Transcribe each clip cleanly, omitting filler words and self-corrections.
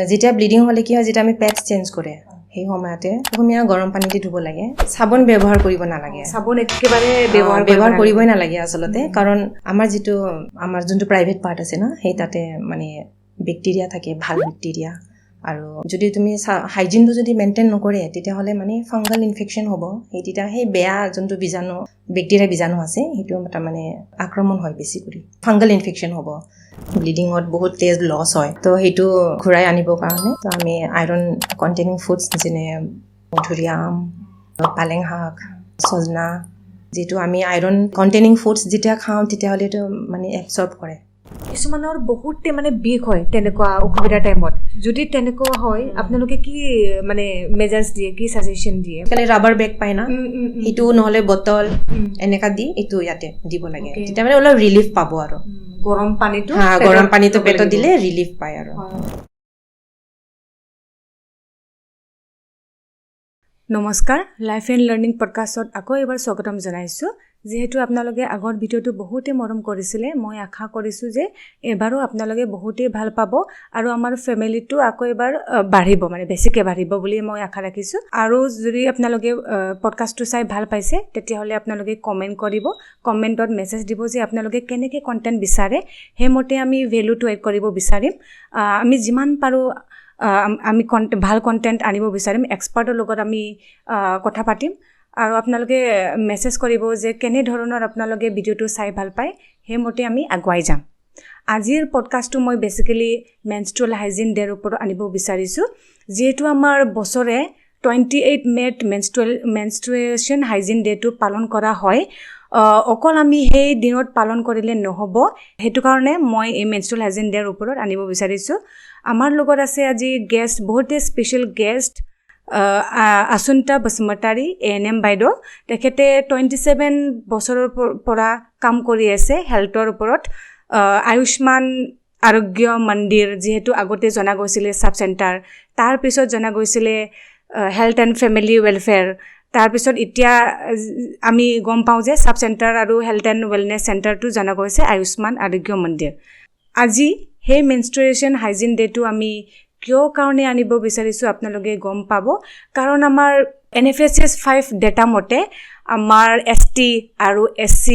যেতিয়া ব্লিডিং হলে কি হয় যেতিয়া আমি পেডছ চেঞ্জ কৰে সেই সময়তে কুহুমীয়া গৰম পানী দি ধুব লাগে সাবন ব্যৱহাৰ কৰিব নালাগে সাবন একেবাৰে ব্যৱহাৰ কৰিবই নালাগে আচলতে কাৰণ আমাৰ যোনটো প্ৰাইভেট পাৰ্ট আছে না সেই তাতে মানে বেক্টেৰিয়া থাকে ভাল বেক্টেৰিয়া আৰু যদি তুমি হাইজিনটো যদি মেইনটেইন নকৰে তেতিয়াহ'লে মানে ফাংগাল ইনফেকশ্যন হ'ব সেই বেয়া যোনটো বীজাণু বেক্টেৰিয়া বীজাণু আছে সেইটো মানে আক্ৰমণ হয় বেছি কৰি ফাংগাল ইনফেকশ্যন হ'ব ব্লিডিঙত বহুত তেজ লছ হয় তো সেইটো ঘূৰাই আনিবৰ কাৰণে তো আমি আইৰণ কণ্টেইনিং ফুডছ যেনে মধুৰিআম পালেং শাক সজনা যিটো আমি আইৰণ কণ্টেইনিং ফুডছ যেতিয়া খাওঁ তেতিয়াহ'লে এইটো মানে এবজৰ্ব কৰে কিছুমানৰ বহুতে মানে বিষ হয় তেনেকুৱা অসুবিধা টাইমত যদি তেনেকুৱা হয় আপোনালোকে কি মানে মেজাৰ্ছ দিয়ে কি সাজেশন দিয়ে খালি ৰাবাৰ বেগ পায় না সেইটো নহ'লে বটল এনেকা দি এইটো ইয়াতে দিব লাগে তেতিয়া মানে অলপ ৰিলিফ পাব আৰু গৰম পানীটো পেটত দিলে ৰিলিফ পায় আৰু নমস্কাৰ লাইফ এণ্ড লাৰ্ণিং পডকাষ্টত আকৌ এবাৰ স্বাগতম জনাইছোঁ যিহেতু আপোনালোকে আগৰ ভিডিঅ'টো বহুতেই মৰম কৰিছিলে মই আশা কৰিছোঁ যে এবাৰো আপোনালোকে বহুতেই ভাল পাব আৰু আমাৰ ফেমিলিটো আকৌ এবাৰ বাঢ়িব মানে বেছিকৈ বাঢ়িব বুলি মই আশা ৰাখিছোঁ আৰু যদি আপোনালোকে পডকাষ্টটো চাই ভাল পাইছে তেতিয়াহ'লে আপোনালোকে কমেণ্ট কৰিব কমেণ্টত মেছেজ দিব যে আপোনালোকে কেনেকৈ কণ্টেণ্ট বিচাৰে সেইমতে আমি ভেলুটো এড কৰিব বিচাৰিম আমি যিমান পাৰোঁ আমি ভাল কণ্টেণ্ট আনিব বিচাৰিম এক্সপাৰ্টৰ লগত আমি কথা পাতিম আৰু আপোনালোকে মেছেজ কৰিব যে কেনেধৰণৰ আপোনালোকে ভিডিঅ'টো চাই ভাল পায় সেইমতে আমি আগুৱাই যাম আজিৰ পডকাষ্টটো মই বেচিকেলি মেনষ্ট্ৰুৱেল হাইজিন ডেৰ ওপৰত আনিব বিচাৰিছোঁ যিহেতু আমাৰ বছৰে 28 মেত মেনষ্ট্ৰুৱেশ্যন হাইজিন ডেটো পালন কৰা হয় অকল আমি সেই দিনত পালন কৰিলে নহ'ব সেইটো কাৰণে মই এই মেনষ্ট্ৰুৱেল হাইজিন ডেৰ ওপৰত আনিব বিচাৰিছোঁ আমাৰ লগত আছে আজি গেষ্ট বহুতে স্পেচিয়েল গেষ্ট আচুন্তা বসুমতাৰী ANM বাইদেউ তেখেতে 27 বছৰৰ পৰা কাম কৰি আছে হেল্থৰ ওপৰত আয়ুষ্মান আৰোগ্য মন্দিৰ যিহেতু আগতে জনা গৈছিলে সাব চেণ্টাৰ তাৰপিছত জনা গৈছিলে হেল্থ এণ্ড ফেমিলি ৱেলফেয়াৰ তাৰপিছত এতিয়া আমি গম পাওঁ যে সাব চেণ্টাৰ আৰু হেল্থ এণ্ড ৱেলনেছ চেণ্টাৰটো জনা গৈছে আয়ুষ্মান আৰোগ্য মন্দিৰ আজি সেই মেনষ্ট্ৰুৱেশ্যন হাইজিন ডেটো আমি কিয় কাৰণে আনিব বিচাৰিছোঁ আপোনালোকে গম পাব কাৰণ আমাৰ NFHS 5 ডেটা মতে আমাৰ ST আৰু SC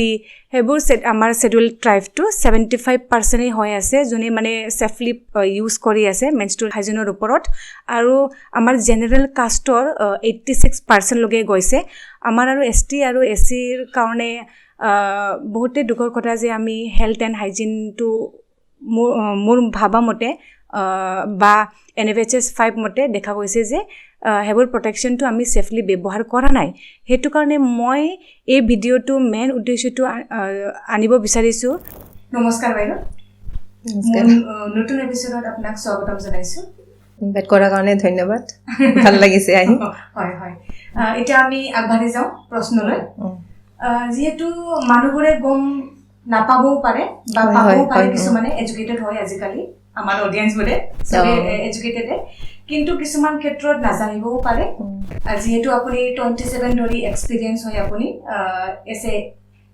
সেইবোৰ আমাৰ শ্বেডিউল ট্ৰাইবটো 75% হৈ আছে যোনে মানে ছেফলি ইউজ কৰি আছে মেনষ্ট্ৰুৱেল হাইজিনৰ ওপৰত আৰু আমাৰ জেনেৰেল কাষ্টৰ 86% লৈকে গৈছে আমাৰ আৰু ST আৰু SCৰ কাৰণে বহুতে দুখৰ কথা যে আমি হেল্থ এণ্ড হাইজিনটো মোৰ ভাবা মতে বা NFHS 5 মতে দেখা গৈছে যে সেইবোৰ প্ৰটেকশ্যনটো আমি ছেফলি ব্যৱহাৰ কৰা নাই সেইটো কাৰণে মই এই ভিডিঅ'টো মেইন উদ্দেশ্যটো আনিব বিচাৰিছোঁ নমস্কাৰ বাইদেউ নতুন এপিছডত আপোনাক স্বাগতম জনাইছোঁ ইনভাইট কৰাৰ কাৰণে ধন্যবাদ ভাল লাগিছে আহি হয় হয় এতিয়া আমি আগবাঢ়ি যাওঁ প্ৰশ্নলৈ যিহেতু মানুহবোৰে গম নাপাবও পাৰে বা পাবও পাৰে কিছুমানে এডুকেটেড হয় আজিকালি আমাৰ অডিয়েন্সবোৰে সবে এডুকেটেডে কিন্তু কিছুমান ক্ষেত্ৰত নাজানিবও পাৰে যিহেতু আপুনি 27 ধৰি এক্সপিৰিয়েঞ্চ হয় আপুনি এছ এ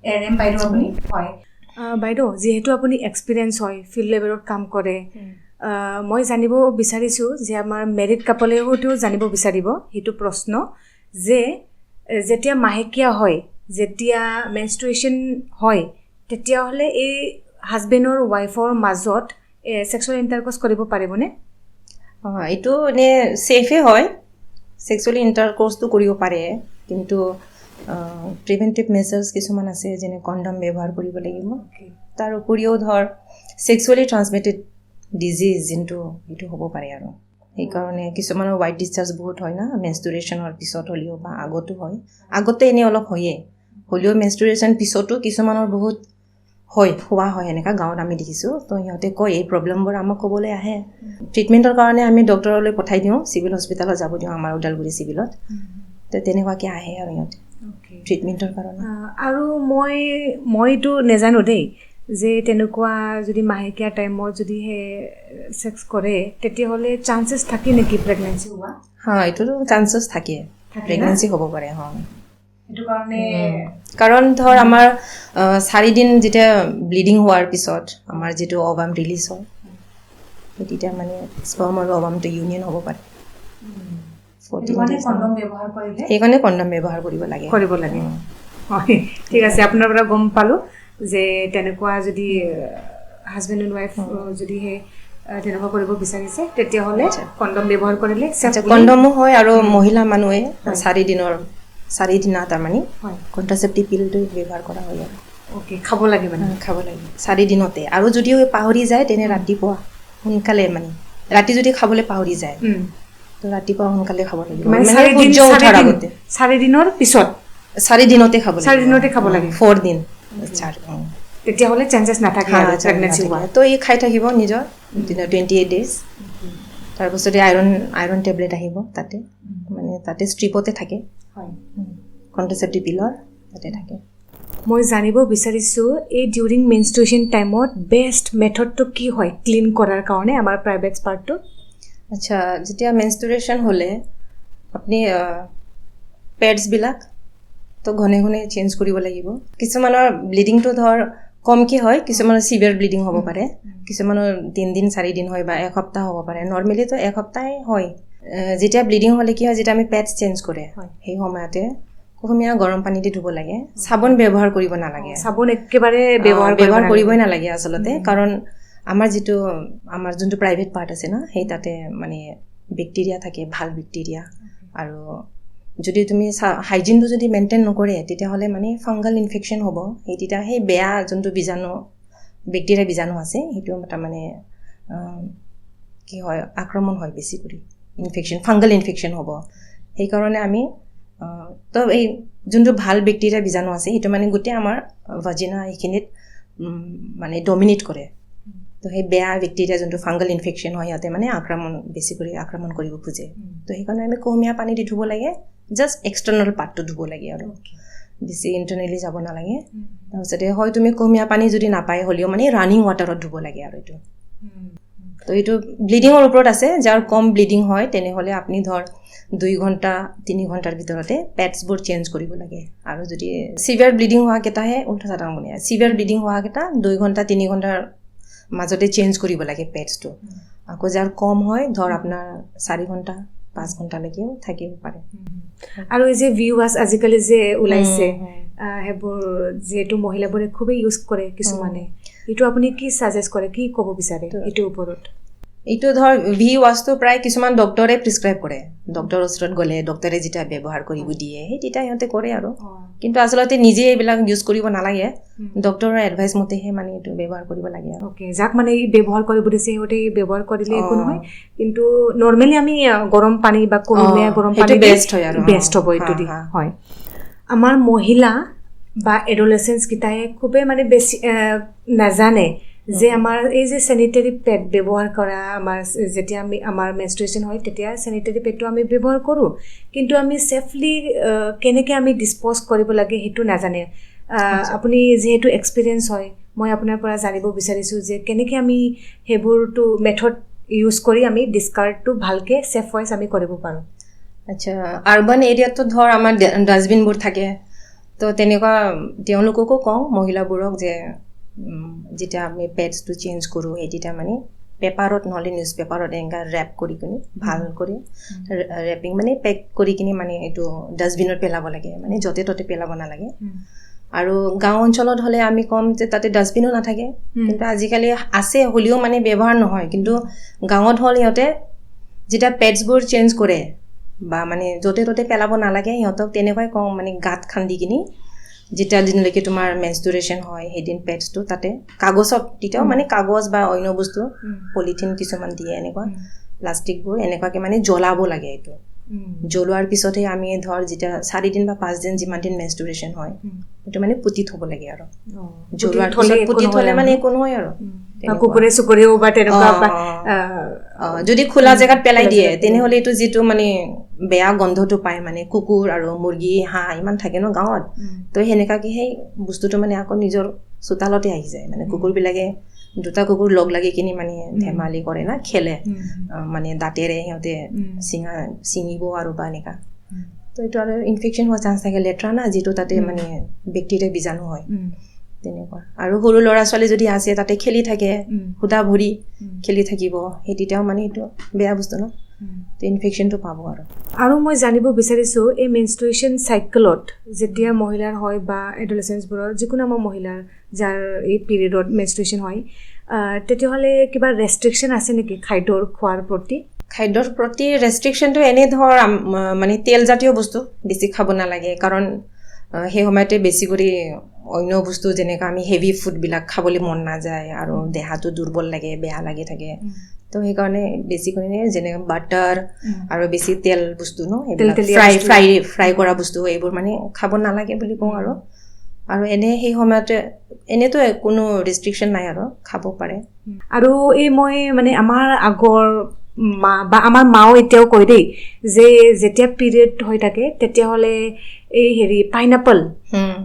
ANM বাইদেউ আপুনি হয় বাইদেউ যিহেতু আপুনি এক্সপিৰিয়েঞ্চ হয় ফিল্ড লেভেলত কাম কৰে মই জানিব বিচাৰিছোঁ যে আমাৰ মেৰিড কাপলেওতো জানিব বিচাৰিব সেইটো প্ৰশ্ন যে যেতিয়া মাহেকীয়া হয় যেতিয়া মেনষ্ট্ৰুৱেশ্যন হয় তেতিয়াহ'লে এই হাজবেণ্ডৰ ৱাইফৰ মাজত ছেক্সুৱেল ইণ্টাৰক'ৰ্চ কৰিব পাৰিবনে এইটো এনে ছেফে হয় ছেক্সুৱেল ইণ্টাৰক'ৰ্চটো কৰিব পাৰে কিন্তু প্ৰিভেণ্টিভ মেজাৰ্ছ কিছুমান আছে যেনে কণ্ডম ব্যৱহাৰ কৰিব লাগিব তাৰ উপৰিও ধৰ ছেক্সুৱেলি ট্ৰান্সমিটেড ডিজিজ যোনটো সেইটো হ'ব পাৰে আৰু সেইকাৰণে কিছুমানৰ হোৱাইট ডিscharge বহুত হয় না মেনষ্ট্ৰুৱেশ্যনৰ পিছত হ'লেও বা আগতো হয় আগতে এনেই অলপ হয়েই হ'লেও মেনষ্ট্ৰুৱেশ্যন পিছতো কিছুমানৰ বহুত হোৱা হয় এনেকুৱা গাঁৱত আমি দেখিছোঁ তো সিহঁতে কয় এই প্ৰব্লেমবোৰ আমাক ক'বলৈ আহে ট্ৰিটমেণ্টৰ কাৰণে আমি ডক্টৰলৈ পঠাই দিওঁ চিভিল হস্পিটেলত যাব দিওঁ আমাৰ ওদালগুৰি চিভিলত তো তেনেকুৱাকৈ আহে আৰু সিহঁতে ট্ৰিটমেণ্টৰ কাৰণে আৰু মইতো নাজানো দেই যে তেনেকুৱা যদি মাহেকীয়া টাইমত যদিহে ছেক্স কৰে তেতিয়াহ'লে চান্সেছ থাকে নেকি প্ৰেগনেঞ্চি হোৱা এইটোতো চান্সেছ থাকে প্ৰেগনেঞ্চি হ'ব পাৰে সেইটো কাৰণে কাৰণ ধৰ আমাৰ 4 দিন যেতিয়া ব্লিডিং হোৱাৰ পিছত আমাৰ যিটো অভাম ৰিলিজ হয় তেতিয়া মানে স্পাৰ্ম আৰু অভামটো ইউনিয়ন হ'ব পাৰে 14 days কণ্ডম ব্যৱহাৰ কৰিলে সেইকাৰণে কণ্ডম ব্যৱহাৰ কৰিব লাগে হয় ঠিক আছে আপোনাৰ পৰা গম পালোঁ যে তেনেকুৱা যদি হাজবেণ্ড এণ্ড ৱাইফ যদিহে তেনেকুৱা কৰিব বিচাৰিছে তেতিয়াহ'লে কণ্ডম ব্যৱহাৰ কৰিলে কণ্ডমো হয় আৰু মহিলা মানুহে 4 দিনা তাৰমানে কণ্ট্ৰাচেপ্টিভ পিলটো ব্যৱহাৰ কৰা হয় আৰু খাব লাগে মানে 4 দিনতে আৰু যদিও পাহৰি যায় তেনে ৰাতিপুৱা সোনকালে মানে ৰাতি যদি খাবলৈ পাহৰি যায় তো ৰাতিপুৱা সোনকালে খাব লাগিব মানে সূৰ্য উঠাৰ আগতে 4 দিনৰ পিছত 4 দিনতে খাব লাগে 4 দিনতে খাব লাগে 4 দিন তেতিয়াহ'লে চেঞ্জেছ নাথাকে আৰু প্ৰেগনেঞ্চি হোৱা তো এই খাই থাকিব নিজৰ 28 days তাৰপিছতে আইৰণ টেবলেট আহিব তাতে মানে তাতে ষ্ট্ৰিপতে থাকে কণ্ট্ৰাচেপ্টিভ পিলৰ তাতে থাকে মই জানিব বিচাৰিছোঁ এই ডিউৰিং মেনষ্ট্ৰুৱেশ্যন টাইমত বেষ্ট মেথডটো কি হয় ক্লিন কৰাৰ কাৰণে আমাৰ প্ৰাইভেট পাৰ্টটো আচ্ছা যেতিয়া মেনষ্ট্ৰুৱেশ্যন হ'লে আপুনি পেডছবিলাক তো ঘনে ঘনে চেঞ্জ কৰিব লাগিব কিছুমানৰ ব্লিডিংটো ধৰ কমকৈ হয় কিছুমানৰ চিভিয়াৰ ব্লিডিং হ'ব পাৰে কিছুমানৰ 3 দিন 4 দিন হয় বা এসপ্তাহ হ'ব পাৰে নৰ্মেলিতো এসপ্তাহে হয় যেতিয়া ব্লিডিং হ'লে কি হয় যেতিয়া আমি পেডছ চেঞ্জ কৰে সেই সময়তে কুহুমীয়া গৰম পানী দি ধুব লাগে চাবোন ব্যৱহাৰ কৰিব নালাগে চাবোন একেবাৰে ব্যৱহাৰ কৰিবই নালাগে আচলতে কাৰণ আমাৰ যোনটো প্ৰাইভেট পাৰ্ট আছে না সেই তাতে মানে বেক্টেৰিয়া থাকে ভাল বেক্টেৰিয়া আৰু যদি তুমি হাইজিনটো যদি মেইনটেইন নকৰে তেতিয়াহ'লে মানে ফাংগাল ইনফেকশ্যন হ'ব তেতিয়া সেই বেয়া যোনটো বেক্টেৰিয়া বীজাণু আছে সেইটো তাৰমানে কি হয় আক্ৰমণ হয় বেছি কৰি ফাংগাল ইনফেকশ্যন হ'ব সেইকাৰণে আমি তো এই যোনটো ভাল বেক্টেৰিয়া বীজাণু আছে সেইটো মানে গোটেই আমাৰ ভাজিনা এইখিনিত মানে ডমিনেট কৰে তো সেই বেয়া বেক্টেৰিয়া যোনটো ফাংগাল ইনফেকশ্যন হয় সিহঁতে মানে বেছি কৰি আক্ৰমণ কৰিব খোজে তো সেইকাৰণে আমি কুহুমীয়া পানী দি ধুব লাগে জাষ্ট এক্সটাৰ্নেল পাৰ্টটো ধুব লাগে আৰু বেছি ইণ্টাৰনেলি যাব নালাগে তাৰপিছতে হয় তুমি কুহুমীয়া পানী যদি নাপায় হ'লেও মানে ৰানিং ৱাটাৰত ধুব লাগে আৰু এইটো তো এইটো ব্লিডিঙৰ ওপৰত আছে যাৰ কম ব্লিডিং হয় তেনেহ'লে আপুনি ধৰ 2 ঘণ্টা 3 ঘণ্টাৰ ভিতৰতে পেডছবোৰ চেঞ্জ কৰিব লাগে আৰু যদি চিভিয়াৰ ব্লিডিং হোৱাকেইটাহে চিভিয়াৰ ব্লিডিং হোৱাকেইটা 2 ঘণ্টা 3 ঘণ্টাৰ মাজতে চেঞ্জ কৰিব লাগে পেডছটো আকৌ যাৰ কম হয় ধৰ আপোনাৰ 4 ঘণ্টা 5 ঘণ্টালৈকেও থাকিব পাৰে আৰু এই যে ভি ৱাছ আজিকালি যে ওলাইছে সেইবোৰ যিহেতু মহিলাবোৰে খুবেই ইউজ কৰে কিছুমানে এইটো আপুনি কি ছাজেষ্ট কৰে কি ক'ব বিচাৰে এইটোৰ ওপৰত এইটো ধৰ ভি ৱাছটো প্ৰায় কিছুমান ডক্টৰে প্ৰিছক্ৰাইব কৰে ডক্টৰৰ ওচৰত গ'লে ডক্টৰে যেতিয়া ব্যৱহাৰ কৰিব দিয়ে সেই তেতিয়া সিহঁতে কৰে আৰু কিন্তু আচলতে নিজে এইবিলাক ইউজ কৰিব নালাগে ডক্টৰৰ এডভাইচ মতেহে মানে এইটো ব্যৱহাৰ কৰিব লাগে আৰু যাক মানে ব্যৱহাৰ কৰিব দিছে সিহঁতে ব্যৱহাৰ কৰিলে একো নহয় কিন্তু নৰ্মেলি আমি গৰম পানী বা কুহুমীয়া গৰম পানী বেষ্ট হ'ব এইটো দি হয় আমাৰ মহিলা বা এডলেচেন্সকেইটাই খুবেই মানে বেছি নাজানে যে আমাৰ এই যে চেনিটেৰী পেড ব্যৱহাৰ কৰা যেতিয়া আমাৰ মেনষ্ট্ৰুৱেশ্যন হয় তেতিয়া চেনিটেৰী পেডটো আমি ব্যৱহাৰ কৰোঁ কিন্তু আমি ছেফলি কেনেকৈ আমি ডিছপ'জ কৰিব লাগে সেইটো নাজানে আপুনি যিহেতু এক্সপিৰিয়েঞ্চ হয় মই আপোনাৰ পৰা জানিব বিচাৰিছোঁ যে কেনেকৈ আমি সেইবোৰটো মেথড ইউজ কৰি আমি ডিছকাৰ্ডটো ভালকৈ ছেফ ৱাইজ আমি কৰিব পাৰোঁ আচ্ছা আৰ্বান এৰিয়াতো ধৰ আমাৰ ডাষ্টবিনবোৰ থাকে তো তেনেকুৱা তেওঁলোককো কওঁ মহিলাবোৰক যে যেতিয়া আমি পেডছটো চেঞ্জ কৰোঁ সেই তেতিয়া মানে পেপাৰত নহ'লে নিউজ পেপাৰত এনেকুৱা ৰেপ কৰি কিনি ভাল কৰি ৰেপিং মানে পেক কৰি কিনি মানে এইটো ডাষ্টবিনত পেলাব লাগে মানে য'তে ত'তে পেলাব নালাগে আৰু গাঁও অঞ্চলত হ'লে আমি ক'ম যে তাতে ডাষ্টবিনো নাথাকে কিন্তু আজিকালি আছে হ'লেও মানে ব্যৱহাৰ নহয় কিন্তু গাঁৱত হ'ল সিহঁতে যেতিয়া পেডছবোৰ চেঞ্জ কৰে বা মানে য'তে ত'তে পেলাব নালাগে সিহঁতক তেনেকুৱাই কওঁ মানে গাঁত খান্দি কিনি যেতিয়া দিনলৈকে তোমাৰ মেনষ্ট্ৰুৱেশ্যন হয় সেইদিন পেডছটো তাতে কাগজত তেতিয়াও মানে কাগজ বা অন্য বস্তু পলিথিন কিছুমান দিয়ে এনেকুৱা প্লাষ্টিকবোৰ এনেকুৱাকৈ মানে জ্বলাব লাগে এইটো জ্বলোৱাৰ পিছতহে আমি ধৰ যেতিয়া 4 দিন বা 5 দিন যিমান দিন মেনষ্ট্ৰুৱেশ্যন হয় সেইটো মানে পুতি থ'ব লাগে আৰু জ্বলোৱাৰ পিছত পুতি থ'লে মানে একো নহয় আৰু কুকুৰে চুকুৰেও বা তেনেকুৱা যদি খোলা জেগাত পেলাই দিয়ে তেনেহ'লে এইটো যিটো মানে বেয়া গন্ধটো পায় মানে কুকুৰ আৰু মুৰ্গী হাঁহ ইমান থাকে ন গাঁৱত তো সেনেকুৱাকৈ সেই বস্তুটো মানে আকৌ নিজৰ চোতালতে আহি যায় মানে কুকুৰবিলাকে 2টা কুকুৰ লগ লাগি কিনি মানে ধেমালি কৰে না খেলে মানে দাঁতেৰে সিহঁতে ছিঙিব আৰু বা এনেকুৱা তো এইটো আৰু ইনফেকশ্যন হোৱা চান্স থাকে লেতেৰা না যিটো তাতে মানে বেক্টেৰিয়া বীজাণু হয় তেনেকুৱা আৰু সৰু ল'ৰা ছোৱালী যদি আছে তাতে খেলি থাকে সুদা ভৰি খেলি থাকিব সেই তেতিয়াও মানে এইটো বেয়া বস্তু ন তো ইনফেকশ্যনটো পাব আৰু মই জানিব বিচাৰিছোঁ এই মেনষ্ট্ৰুৱেশ্যন চাইকেলত যেতিয়া মহিলাৰ হয় বা এডলেচেন্সবোৰৰ যিকোনো আমাৰ মহিলাৰ যাৰ এই পিৰিয়ডত মেনষ্ট্ৰুৱেশ্যন হয় তেতিয়াহ'লে কিবা ৰেষ্ট্ৰিকশ্যন আছে নেকি খাদ্যৰ খোৱাৰ প্ৰতি খাদ্যৰ প্ৰতি ৰেষ্ট্ৰিকশ্যনটো এনে ধৰ মানে তেলজাতীয় বস্তু বেছি খাব নালাগে কাৰণ সেই সময়তে বেছি কৰি অন্য বস্তু যেনেকৈ আমি হেভি ফুডবিলাক খাবলৈ মন নাযায় আৰু দেহাটো দুৰ্বল লাগে বেয়া লাগি থাকে তো সেইকাৰণে বেছি কৰি যেনেকৈ বাটাৰ আৰু বেছি তেল বস্তু ন এইবিলাক ফ্ৰাই কৰা বস্তু এইবোৰ মানে খাব নালাগে বুলি কওঁ আৰু এনে সেই সময়তে এনেতো কোনো ৰেষ্ট্ৰিকশ্যন নাই আৰু খাব পাৰে আৰু এই মই মানে আমাৰ আগৰ মা বা আমাৰ মাও এতিয়াও কয় দেই যে যেতিয়া পিৰিয়ড হৈ থাকে তেতিয়াহ'লে এই হেৰি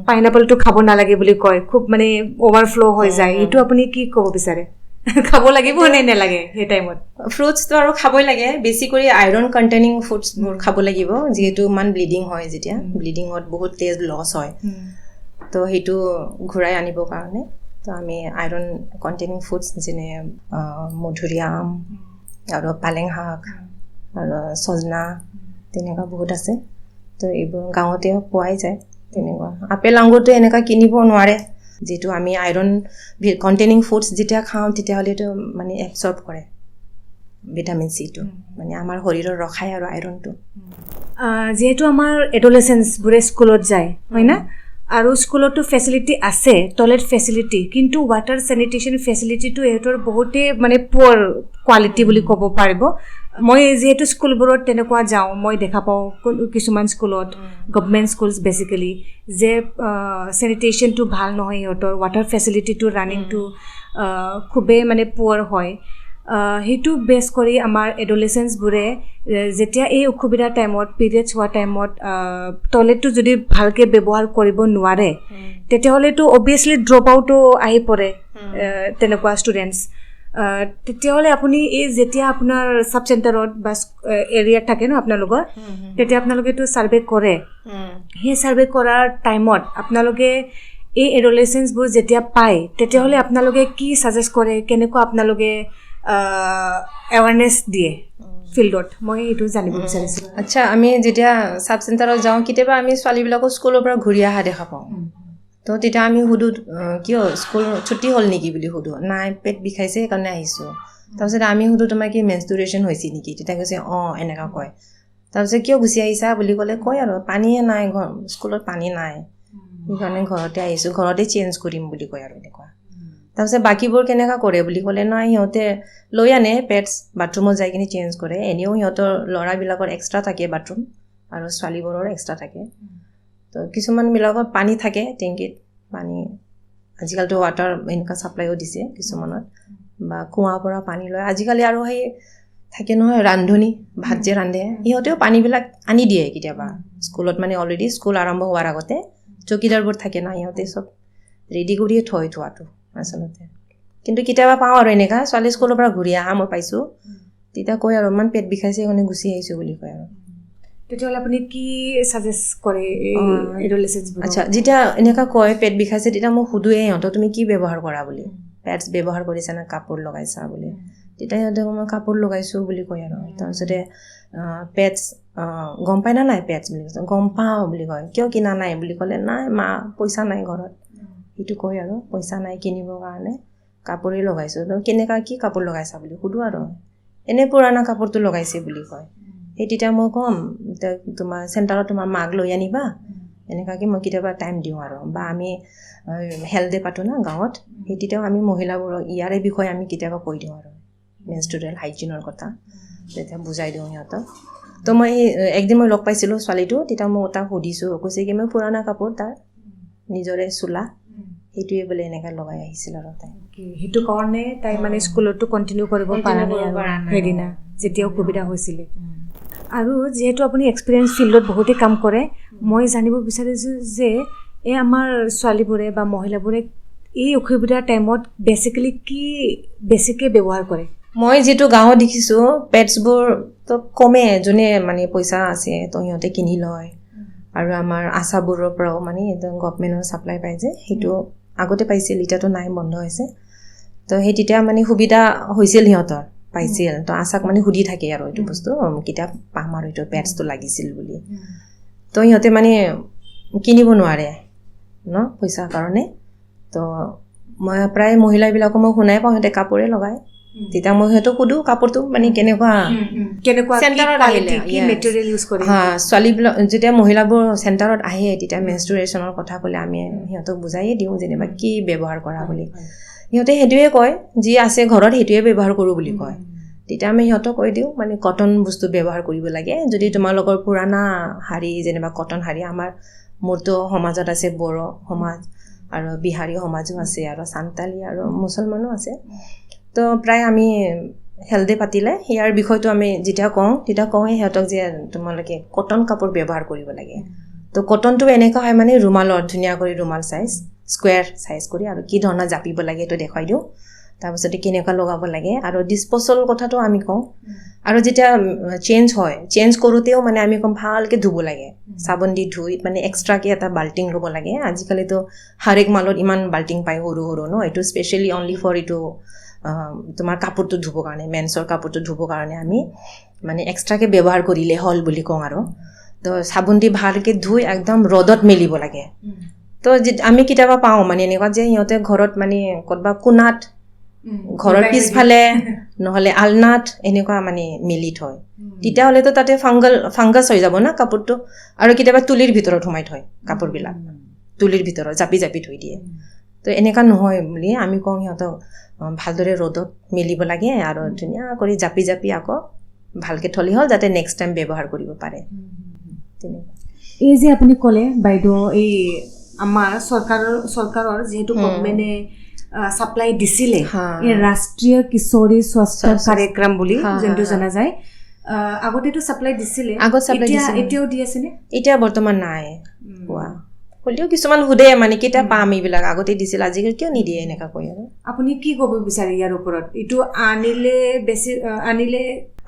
পাইনাপলটো খাব নালাগে বুলি কয় খুব মানে অভাৰফ্ল' হৈ যায় এইটো আপুনি কি ক'ব বিচাৰে খাব লাগিব নে নালাগে সেই টাইমত ফ্ৰুটছটো আৰু খাবই লাগে বেছি কৰি আইৰণ কণ্টেইনিং ফুডছবোৰ খাব লাগিব যিহেতু ইমান ব্লিডিং হয় যেতিয়া ব্লিডিঙত বহুত তেজ লছ হয় তো সেইটো ঘূৰাই আনিবৰ কাৰণে তো আমি আইৰণ কণ্টেইনিং ফুডছ যেনে মধুৰিআম আৰু পালেং শাক আৰু ছজনা তেনেকুৱা বহুত আছে তো এইবোৰ গাঁৱতে পোৱাই যায় তেনেকুৱা আপেল আঙুৰটো এনেকুৱা কিনিব নোৱাৰে যিটো আমি আইৰণ কণ্টেইনিং ফুডছ যেতিয়া খাওঁ তেতিয়াহ'লেতো মানে এবজৰ্ব কৰে ভিটামিন চিটো মানে আমাৰ শৰীৰৰ ৰখায় আৰু আইৰণটো যিহেতু আমাৰ এডলেচেন্সবোৰে স্কুলত যায় হয় না আৰু স্কুলতো ফেচিলিটি আছে টয়লেট ফেচিলিটি কিন্তু ৱাটাৰ চেনিটেশ্যন ফেচিলিটিটো ইহঁতৰ বহুতেই মানে পুৱাৰ কোৱালিটি বুলি ক'ব পাৰিব মই যিহেতু স্কুলবোৰত তেনেকুৱা যাওঁ মই দেখা পাওঁ কিছুমান স্কুলত গভমেণ্ট স্কুলছ বেচিকেলি যে চেনিটেশ্যনটো ভাল নহয় সিহঁতৰ ৱাটাৰ ফেচিলিটিটো ৰানিংটো খুবেই মানে পুৱাৰ হয় সেইটো বেছ কৰি আমাৰ এডলেচেন্সবোৰে যেতিয়া এই অসুবিধাৰ টাইমত পিৰিয়ডছ হোৱা টাইমত টয়লেটটো যদি ভালকৈ ব্যৱহাৰ কৰিব নোৱাৰে তেতিয়াহ'লেতো অবভিয়াছলি ড্ৰপ আউটো আহি পৰে তেনেকুৱা ষ্টুডেণ্টছ তেতিয়াহ'লে আপুনি এই যেতিয়া আপোনাৰ ছাব চেণ্টাৰত বা এৰিয়াত থাকে ন আপোনালোকৰ তেতিয়া আপোনালোকেতো ছাৰ্ভে কৰে সেই ছাৰ্ভে কৰাৰ টাইমত আপোনালোকে এই এডলেচেন্সবোৰ যেতিয়া পায় তেতিয়াহ'লে আপোনালোকে কি ছাজেষ্ট কৰে কেনেকুৱা আপোনালোকে এৱাৰনেছ দিয়ে ফিল্ডত মই এইটো জানিব বিচাৰিছোঁ আচ্ছা আমি যেতিয়া ছাব চেণ্টাৰত যাওঁ কেতিয়াবা আমি ছোৱালীবিলাকক স্কুলৰ পৰা ঘূৰি অহা দেখা পাওঁ তো তেতিয়া আমি সুধোঁ কিয় স্কুল ছুটি হ'ল নেকি বুলি সুধোঁ নাই পেট বিষাইছে সেইকাৰণে আহিছোঁ তাৰপিছত আমি সুধোঁ তোমাৰ কি মেনষ্ট্ৰুৱেশ্যন হৈছে নেকি তেতিয়া কৈছে অঁ এনেকুৱা কয় তাৰপিছত কিয় গুচি আহিছা বুলি ক'লে কয় আৰু পানীয়ে নাই স্কুলত পানী নাই সেইকাৰণে ঘৰতে আহিছোঁ ঘৰতে চেঞ্জ কৰিম বুলি কয় আৰু এনেকুৱা তাৰপিছত বাকীবোৰ কেনেকুৱা কৰে বুলি ক'লে নাই সিহঁতে লৈ আনে পেডছ বাথৰুমত যাই কিনে চেঞ্জ কৰে এনেও সিহঁতৰ ল'ৰাবিলাকৰ এক্সট্ৰা থাকে বাথৰুম আৰু ছোৱালীবোৰৰ এক্সট্ৰা থাকে তো কিছুমানবিলাকত পানী থাকে টেংকিত পানী আজিকালিতো ৱাটাৰ এনেকুৱা ছাপ্লাইও দিছে কিছুমানত বা কুঁৱাৰ পৰা পানী লয় আজিকালি আৰু সেই থাকে নহয় ৰান্ধনি ভাত যে ৰান্ধে সিহঁতেও পানীবিলাক আনি দিয়ে কেতিয়াবা স্কুলত মানে অলৰেডি স্কুল আৰম্ভ হোৱাৰ আগতে চকীদাৰবোৰ থাকে না সিহঁতে চব ৰেডি কৰিয়ে থয় থোৱাটো আচলতে কিন্তু কেতিয়াবা পাওঁ আৰু এনেকুৱা ছোৱালী স্কুলৰ পৰা ঘূৰি আহা মই পাইছোঁ তেতিয়া কয় আৰু ইমান পেট বিষাইছে সেইকাৰণে গুচি আহিছোঁ বুলি কয় আৰু তেতিয়াহ'লে আপুনি কি ছাজেষ্ট কৰে আচ্ছা যেতিয়া এনেকুৱা কয় পেট বিষাইছে তেতিয়া মই সুধোৱে সিহঁতক তুমি কি ব্যৱহাৰ কৰা বুলি পেডছ ব্যৱহাৰ কৰিছা নে কাপোৰ লগাইছা বুলি তেতিয়া সিহঁতক মই কাপোৰ লগাইছোঁ বুলি কয় আৰু তাৰপিছতে পেডছ গম পাই না নাই পেডছ বুলি কৈছে গম পাওঁ বুলি কয় কিয় কিনা নাই বুলি ক'লে নাই মা পইচা নাই ঘৰত সেইটো কয় আৰু পইচা নাই কিনিবৰ কাৰণে কাপোৰেই লগাইছোঁ তো কেনেকুৱা কি কাপোৰ লগাইছা বুলি সুধোঁ আৰু এনেই পুৰণা কাপোৰটো লগাইছে বুলি কয় সেই তেতিয়া মই ক'ম তোমাৰ চেণ্টাৰত তোমাৰ মাক লৈ আনিবা এনেকুৱাকৈ মই কেতিয়াবা টাইম দিওঁ আৰু বা আমি হেল্থ ডে পাতোঁ না গাঁৱত সেই তেতিয়াও আমি মহিলাবোৰক ইয়াৰে বিষয়ে আমি কেতিয়াবা কৈ দিওঁ আৰু মেনষ্ট্ৰুৰেল হাইজিনৰ কথা তেতিয়া বুজাই দিওঁ সিহঁতক তো মই একদিন মই লগ পাইছিলোঁ ছোৱালীটো তেতিয়া মই তাক সুধিছোঁ কৈছে কি মই পুৰণা কাপোৰ তাৰ নিজৰে চোলা সেইটোৱে বোলে এনেকৈ লগাই আহিছিল আৰু তাই সেইটো কাৰণে তাই মানে স্কুলতো কণ্টিনিউ কৰিব পৰা নাই সেইদিনা যেতিয়া অসুবিধা হৈছিলে আৰু যিহেতু আপুনি এক্সপিৰিয়েঞ্চ ফিল্ডত বহুতেই কাম কৰে মই জানিব বিচাৰিছোঁ যে এই আমাৰ ছোৱালীবোৰে বা মহিলাবোৰে এই অসুবিধাৰ টাইমত বেচিকেলি কি বেছিকৈ ব্যৱহাৰ কৰে মই যিটো গাঁৱত দেখিছোঁ পেডছবোৰ তো কমে যোনে মানে পইচা আছে তো সিহঁতে কিনি লয় আৰু আমাৰ আশাবোৰৰ পৰাও মানে গভমেণ্টৰ ছাপ্লাই পায় যে সেইটো আগতে পাইছিল, এতিয়াতো নাই, বন্ধ হৈছে। তো সেই তেতিয়া মানে সুবিধা হৈছিল, সিহঁতৰ পাইছিল। তো আশাক মানে সুধি থাকে আৰু এইটো বস্তু কেতিয়া পাম আৰু এইটো পেডছটো লাগিছিল বুলি। তো সিহঁতে মানে কিনিব নোৱাৰে ন পইচাৰ কাৰণে। তো মই প্ৰায় মহিলাবিলাকো মই শুনাই পাওঁ সিহঁতে কাপোৰে লগায়। তেতিয়া মই সিহঁতক সুধোঁ কাপোৰটো মানে কেনেকুৱা চেণ্টাৰত আহিলে, ছোৱালীবিলাক যেতিয়া মহিলাবোৰ চেণ্টাৰত আহে তেতিয়া মেনষ্ট্ৰুৱেশ্যনৰ কথা ক'লে আমি সিহঁতক বুজায়ে দিওঁ যেনিবা কি ব্যৱহাৰ কৰা বুলি। সিহঁতে সেইটোৱে কয়, যি আছে ঘৰত সেইটোৱে ব্যৱহাৰ কৰোঁ বুলি কয়। তেতিয়া আমি সিহঁতক কৈ দিওঁ মানে কটন বস্তু ব্যৱহাৰ কৰিব লাগে। যদি তোমালোকৰ পুৰাণা শাৰী যেনিবা কটন শাৰী, মোৰতো সমাজত আছে বড়ো সমাজ আৰু বিহাৰী সমাজো আছে আৰু সান্তালী আৰু মুছলমানো আছে। তো প্ৰায় আমি হেল্ডে পাতিলে ইয়াৰ বিষয়টো আমি যেতিয়া কওঁ তেতিয়া কওঁৱে সিহঁতক যে তোমালোকে কটন কাপোৰ ব্যৱহাৰ কৰিব লাগে। তো কটনটো এনেকুৱা হয় মানে ৰুমালৰ ধুনীয়া কৰি ৰুমাল চাইজ স্কুৱেৰ চাইজ কৰি আৰু কি ধৰণৰ জাপিব লাগে সেইটো দেখুৱাই দিওঁ। তাৰপিছতে কেনেকুৱা লগাব লাগে আৰু ডিছপ'জেল কথাটো আমি কওঁ। আৰু যেতিয়া চেঞ্জ কৰোঁতেও মানে আমি কম ভালকৈ ধুব লাগে, চাবোন দি ধুই মানে এক্সট্ৰাকৈ এটা বাল্টিং ল'ব লাগে। আজিকালিতো হাৰেক মালত ইমান বাল্টিং পায় সৰু সৰু ন, এইটো স্পেচিয়েলি অনলি ফৰ এইটো তোমাৰ কাপোৰটো ধুবৰ কাৰণে, মেন্সৰ কাপোৰটো ধুবৰ কাৰণে আমি মানে এক্সট্ৰাকৈ ব্যৱহাৰ কৰিলে হ'ল বুলি কওঁ আৰু। তো চাবোন দি ভালকৈ ধুই একদম ৰ'দত মেলিব লাগে। তো আমি কেতিয়াবা পাওঁ মানে এনেকুৱা যে সিহঁতে ঘৰত মানে ক'ৰবা কোণাত ঘৰৰ পিছফালে নহ'লে আলনাত এনেকুৱা মানে মেলি থয়। তেতিয়াহ'লেতো তাতে ফাংগাছ হৈ যাব না কাপোৰটো, আৰু কেতিয়াবা তুলিৰ ভিতৰত সোমাই থয় কাপোৰবিলাক, তুলিৰ ভিতৰত জাপি জাপি থৈ দিয়ে। তো এনেকুৱা নহয় বুলি আমি কওঁ সিহঁতক ভালদৰে ৰ'দত মেলিব লাগে আৰু ধুনীয়া কৰি জাপি জাপি আকৌ ভালকৈ থ'লে হ'ল যাতে নেক্সট টাইম ব্যৱহাৰ কৰিব পাৰে। তেনেকুৱা। এই যে আপুনি ক'লে বাইদেউ, এই আমাৰ চৰকাৰৰ যিহেতু গভৰ্ণমেণ্টে ছাপ্লাই দিছিলে এই ৰাষ্ট্ৰীয় কিশোৰী স্বাস্থ্য কাৰ্যক্ৰম বুলি যোনটো জনা যায়, আগতেতো ছাপ্লাই দিছিলে, এতিয়াও দি আছেনে? এতিয়া বৰ্তমান নাই পোৱা। হ'লেও কিছুমান সোধে মানে কেতিয়া পাম এইবিলাক, আগতে দিছিল আজিকালি কিয় নিদিয়ে এনেকুৱা কয় আৰু। আপুনি কি ক'ব বিচাৰে ইয়াৰ ওপৰত? এইটো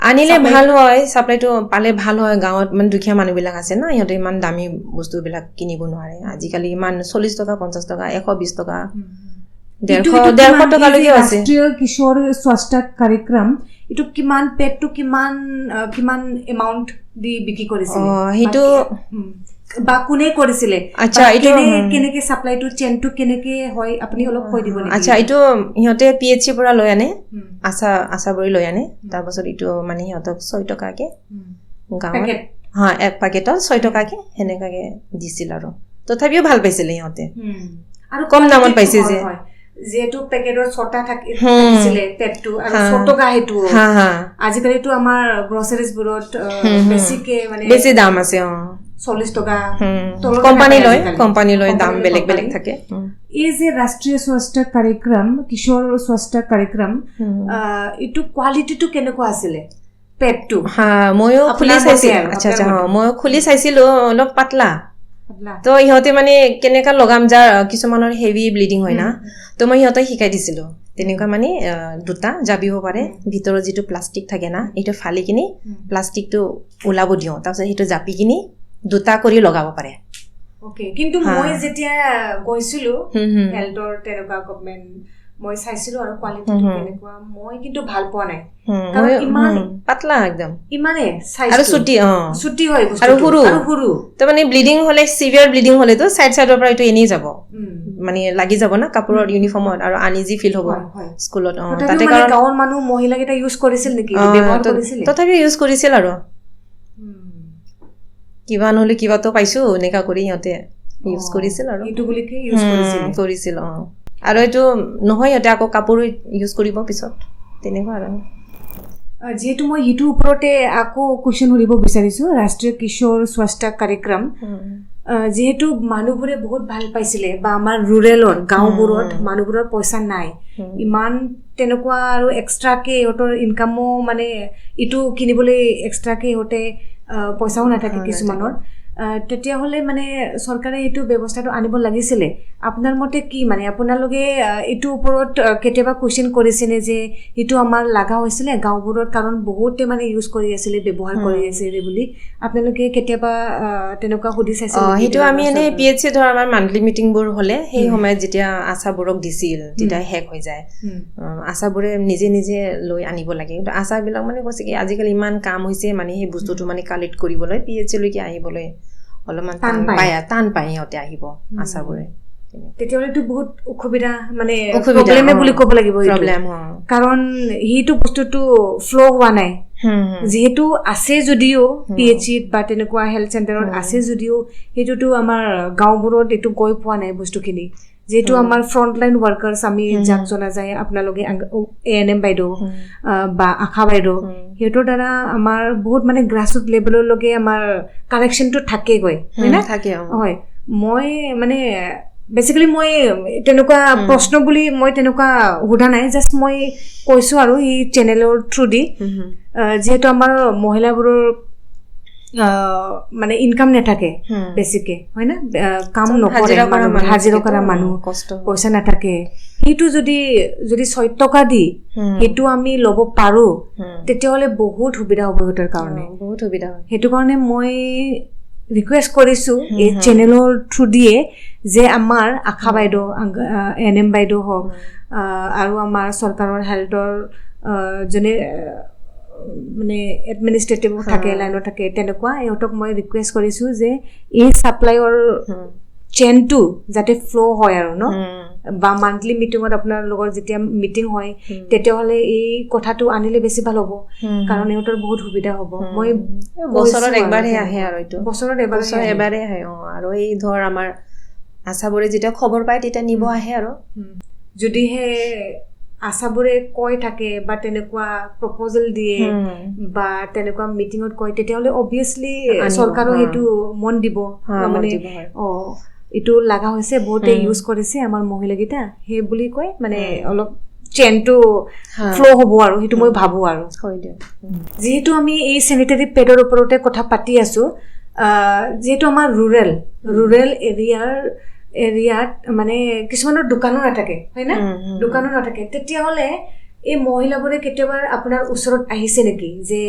আনিলে ভাল হয়, ছাপ্লাইটো পালে ভাল হয়। গাঁৱত মানে দুখীয়া মানুহবিলাক আছে না, সিহঁতে ইমান দামী বস্তুবিলাক কিনিব নোৱাৰে। আজিকালি ইমান 40 টকা 50 টকা 120 টকা 150 টকালৈকে আছে। ৰাষ্ট্ৰীয় কিশোৰ স্বাস্থ্য কাৰ্যক্ৰম এইটো কিমান পেডটো কিমান এমাউণ্ট দি বিক্ৰী কৰিছিলে? সেইটো বা কোনে কৰিছিলে? আচ্ছা, এইটো কেনেকে ছাপ্লাইটো চেইনটো কেনেকে হয় আপুনি অলপ কৈ দিব নেকি? আচ্ছা, এইটো সিহঁতে PHC পৰা লৈ আনে, আশাবোৰে লৈ আনে। তাৰপাছত এইটো মানে সিহঁতক 6 টকাকৈ গাঁৱত এক পেকেটত 6 টকাকৈ সেনেকুৱাকৈ দিছিল আৰু তথাপিও ভাল পাইছিলে সিহঁতে, আৰু কম দামত পাইছে যে। যিহেতু পেকেটৰ 6টা থাকিছিলে পেডটো আৰু 6 টকা সেইটো। আজিকালিতো আমাৰ গ্ৰচাৰিজবোৰত বেছি দাম আছে। 40 টকা কোম্পানী লৈ দাম বেলেগ বেলেগ থাকে। এই যে ৰাষ্ট্ৰীয় স্বাস্থ্য কাৰ্যক্ৰম, কিশোৰ স্বাস্থ্য কাৰ্যক্ৰম, এইটো কোৱালিটিটো কেনেকুৱা আছিলে পেডটো? ময়ো খুলি চাইছিলো, অলপ পাতলা। তো ইহঁতে মানে কেনেকুৱা লগাম, যাৰ কিছুমানৰ হেভি ব্লিডিং হয় না, তো মই সিহঁতক শিকাই দিছিলো তেনেকুৱা মানে দুটা জাবিব পাৰে। ভিতৰত যিটো প্লাষ্টিক থাকে না, এইটো ফালি কিনি প্লাষ্টিকটো ওলাব দিওঁ, তাৰপিছত সেইটো জাপি কিনি দুটা কৰি লগাব পাৰে। কিন্তু মই যেতিয়া গৈছিলো হেল্থৰ তেনেকুৱা গভৰ্ণমেণ্ট, মই চাইছিলো আৰু কোৱালিটিটো কেনেকুৱা, মই কিন্তু ভাল পোৱা নাই। কাৰণ ইমান পাতলা একদম, ইমানে আৰু ছুটি হয় আৰু সৰু। তো মানে ব্লিডিং হ'লে, চিভিয়াৰ ব্লিডিং হ'লেতো চাইডৰ পৰা এইটো এনেই যাব, মানে লাগি যাব না কাপোৰৰ ইউনিফৰ্মত, আৰু আনইজি ফিল হ'ব স্কুলত। তাতে গাঁৱৰ মানুহ মহিলাকেইটা ইউজ কৰিছিল নেকি? তথাপিও ইউজ কৰিছিল আৰু কিবা নহ'লে কিবাতো পাইছো এনেকুৱা কৰি সিহঁতে ইউজ কৰিছিল আৰু কৰিছিল। আৰু এইটো নহয় সিহঁতে আকৌ কাপোৰ ইউজ কৰিব পিছত, তেনেকুৱা আৰু। যিহেতু মই সেইটোৰ ওপৰতে আকৌ কুৱেশ্যন সুধিব বিচাৰিছোঁ, ৰাষ্ট্ৰীয় কিশোৰ স্বাস্থ্য কাৰ্যক্ৰম যিহেতু মানুহবোৰে বহুত ভাল পাইছিলে, বা আমাৰ ৰুৰেলৰ গাঁওবোৰত মানুহবোৰৰ পইচা নাই ইমান তেনেকুৱা, আৰু এক্সট্ৰাকে ইহঁতৰ ইনকামো মানে ইটো কিনিবলৈ এক্সট্ৰাকে ইহঁতে পইচাও নাথাকে কিছুমানৰ, তেতিয়াহ'লে মানে চৰকাৰে এইটো ব্যৱস্থাটো আনিব লাগিছিলে আপোনাৰ মতে কি মানে আপোনালোকে এইটোৰ ওপৰত কেতিয়াবা কুৱেশ্যন কৰিছেনে যে এইটো আমাৰ লগা হৈছিলে গাঁওবোৰত কাৰণ বহুতে মানে ইউজ কৰি আছিলে ব্যৱহাৰ কৰি আছিলে বুলি আপোনালোকে কেতিয়াবা তেনেকুৱা সুধি চাইছে সেইটো আমি এনেই PHC ধৰ আমাৰ মান্থলি মিটিংবোৰ হ'লে সেই সময়ত যেতিয়া আশাবোৰক দিছিল তেতিয়া শেষ হৈ যায় আশাবোৰে নিজে নিজে লৈ আনিব লাগে কিন্তু আশাবিলাক মানে কৈছে কি আজিকালি ইমান কাম হৈছে মানে সেই বস্তুটো মানে কালেক্ট কৰিবলৈ PHC লৈকে আহিবলৈ অলপমান টান পায় সিহঁতে আহিব আশাবোৰে তেতিয়াহ'লেতো বহুত অসুবিধা মানে প্ৰব্লেমে বুলি ক'ব লাগিব কাৰণ সেইটো বস্তুটো ফ্ল' হোৱা নাই যিহেতু আছে যদিও PHCত বা তেনেকুৱা হেল্থ চেণ্টাৰত আছে যদিও সেইটোতো আমাৰ গাঁওবোৰত এইটো গৈ পোৱা নাই বস্তুখিনি যেহেতু আমাৰ ফ্ৰণ্টলাইন ৱৰ্কাৰ্ছ আমি যাক জনা যায় আপোনালোকে ANM বাইদেউ বা আশা বাইদেউ সিহঁতৰ দ্বাৰা আমাৰ বহুত মানে গ্ৰাছৰুট লেভেললৈকে আমাৰ কানেকশ্যনটো থাকেগৈ হয় না হয় মই মানে বেচিকেলি মই তেনেকুৱা প্ৰশ্ন বুলি মই তেনেকুৱা সোধা নাই জাষ্ট মই কৈছোঁ আৰু এই চেনেলৰ থ্ৰু দি যিহেতু আমাৰ মহিলাবোৰৰ মানে ইনকাম নাথাকে বেছিকে হয় না কাম নকৰে হাজিৰা কৰা মানুহ পইচা নাথাকে সেইটো যদি 6 টকা দি সেইটো আমি ল'ব পাৰোঁ তেতিয়াহ'লে বহুত সুবিধা হ'ব সিহঁতৰ কাৰণে বহুত সুবিধা হয় সেইটো কাৰণে মই ৰিকুৱেষ্ট কৰিছোঁ এই চেনেলৰ থ্ৰু দিয়ে যে আমাৰ আশা বাইদেউ ANM বাইদেউ হওক আৰু আমাৰ চৰকাৰৰ হেল্থৰ যোনে মানে এডমিনিষ্ট্ৰেটিভ থাকে লাইনত থাকে তেনেকুৱা ইহঁতক মই ৰিকুৱেষ্ট কৰিছোঁ যে এই ছাপ্লাইৰ চেইনটো যাতে ফ্ল' হয় আৰু ন বা মান্থলি মিটিঙত আপোনাৰ লগত যেতিয়া মিটিং হয় তেতিয়াহ'লে এই কথাটো আনিলে বেছি ভাল হ'ব কাৰণ ইহঁতৰ বহুত সুবিধা হ'ব মই বছৰত একবাৰহে আহে আৰু এইটো বছৰত এবাৰে আহে আৰু এই ধৰ আমাৰ আশাবোৰে যেতিয়া খবৰ পায় তেতিয়া নিব আহে আৰু যদিহে আশাবোৰে কৈ থাকে বা তেনেকুৱা প্ৰপ'জেল দিয়ে বা তেনেকুৱা মিটিঙত কয় তেতিয়াহ'লে অবভিয়াছলি চৰকাৰো সেইটো মন দিব মানে এইটো লগা হৈছে বহুতে ইউজ কৰিছে আমাৰ মহিলাকেইটা সেই বুলি কয় মানে অলপ চেইনটো ফ্ল' হ'ব আৰু সেইটো মই ভাবোঁ আৰু যিহেতু আমি এই চেনিটেৰী পেডৰ ওপৰতে কথা পাতি আছোঁ যিহেতু আমাৰ ৰুৰেল এৰিয়াত মানে কিছুমানৰ দোকানো নাথাকে হয় না দোকানো নাথাকে তেতিয়াহ'লে এই মহিলাবোৰে কেতিয়াবা আপোনাৰ ওচৰত আহিছে নেকি যে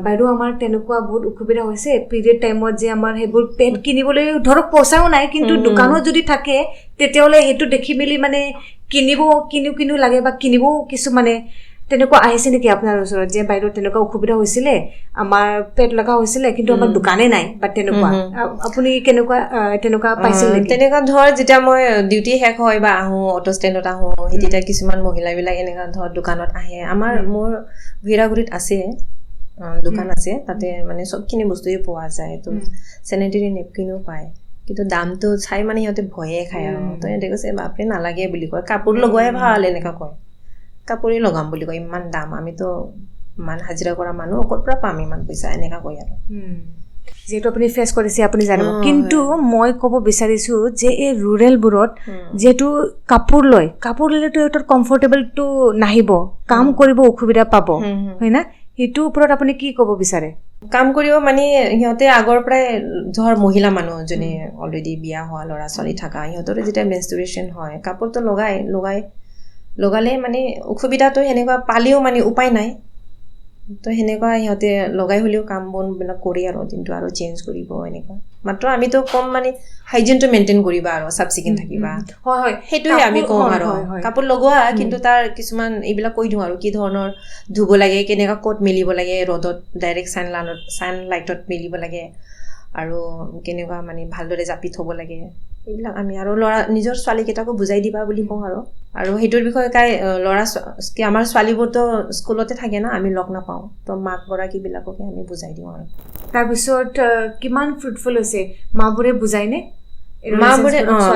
বাইদেউ আমাৰ তেনেকুৱা বহুত অসুবিধা হৈছে পিৰিয়ড টাইমত যে আমাৰ সেইবোৰ পেড কিনিবলৈ ধৰক পইচাও নাই কিন্তু দোকানত যদি থাকে তেতিয়াহ'লে সেইটো দেখি মেলি মানে কিনিব লাগে বা কিনিবও কিছুমানে তেনেকুৱা আহিছে নেকি আপোনাৰ ওচৰত যে বাইদেউ তেনেকুৱা অসুবিধা হৈছিলে আমাৰ পেড লগা হৈছিলে কিন্তু আমাৰ দোকানে নাই বা তেনেকুৱা আপুনি তেনেকুৱা পাইছিল নেকি তেনেকুৱা ধৰ যেতিয়া মই ডিউটি শেষ হয় বা আহোঁ অটো ষ্টেণ্ডত আহোঁ তেতিয়া কিছুমান মহিলাবিলাক এনেকুৱা ধৰ দোকানত আহে মোৰ ভিৰাগুৰিত আছে দোকান আছে তাতে মানে চবখিনি বস্তুৱে পোৱা যায় তো চেনিটেৰী নেপকিনো পায় কিন্তু দামটো চাই মানে সিহঁতে ভয়ে খায় আৰু তো সিহঁতে কৈছে বাপৰে নালাগে বুলি কয় কাপোৰ লগোৱাই ভাল এনেকুৱা কয় কাপোৰে লগাম বুলি কয় ইমান দাম আমিতো ইমান হাজিৰা কৰা মানুহ ক'ৰ পৰা পাম ইমান পইচা এনেকুৱা কয় আৰু যিহেতু আপুনি ফেচ কৰিছে আপুনি জানিব কিন্তু মই ক'ব বিচাৰিছোঁ যে এই ৰুৰেলবোৰত যিহেতু কাপোৰ ল'লেতো সিহঁতৰ কমফৰ্টেবলটো নাহিব কাম কৰিব অসুবিধা পাব হয় না সেইটোৰ ওপৰত আপুনি কি ক'ব বিচাৰে কাম কৰিব মানে সিহঁতে আগৰ পৰাই ধৰ মহিলা মানুহ যোনে অলৰেডি বিয়া হোৱা ল'ৰা ছোৱালী থকা সিহঁতৰ যেতিয়া মেনষ্ট্ৰুৱেশ্যন হয় কাপোৰটো লগালে মানে অসুবিধাটো সেনেকুৱা পালেও মানে উপায় নাই তো সেনেকুৱা সিহঁতে লগাই হ'লেও কাম বনবিলাক কৰি আৰু দিনটো আৰু চেঞ্জ কৰিব এনেকুৱা মাত্ৰ আমিতো কম মানে হাইজিনটো মেইনটেইন কৰিবা আৰু চাফ চিকুণ থাকিবা সেইটোৱে আমি কওঁ আৰু কাপোৰ লগোৱা কিন্তু তাৰ কিছুমান এইবিলাক কৈ দিওঁ আৰু কি ধৰণৰ ধুব লাগে কেনেকুৱা ক'ত মেলিব লাগে ৰ'দত ডাইৰেক্ট ছানলাইটত মেলিব লাগে আৰু কেনেকুৱা মানে ভালদৰে জাপি থ'ব লাগে এইবিলাক আমি আৰু নিজৰ ছোৱালীকেইটাকো বুজাই দিবা বুলি কওঁ আৰু সেইটোৰ বিষয়ে আমাৰ ছোৱালীবোৰতো স্কুলতে থাকে না আমি লগ নাপাওঁ তো মাকগৰাকীবিলাককে আমি বুজাই দিওঁ আৰু তাৰপিছত কিমান ফ্ৰুটফুল হৈছে মাবোৰে বুজায়নে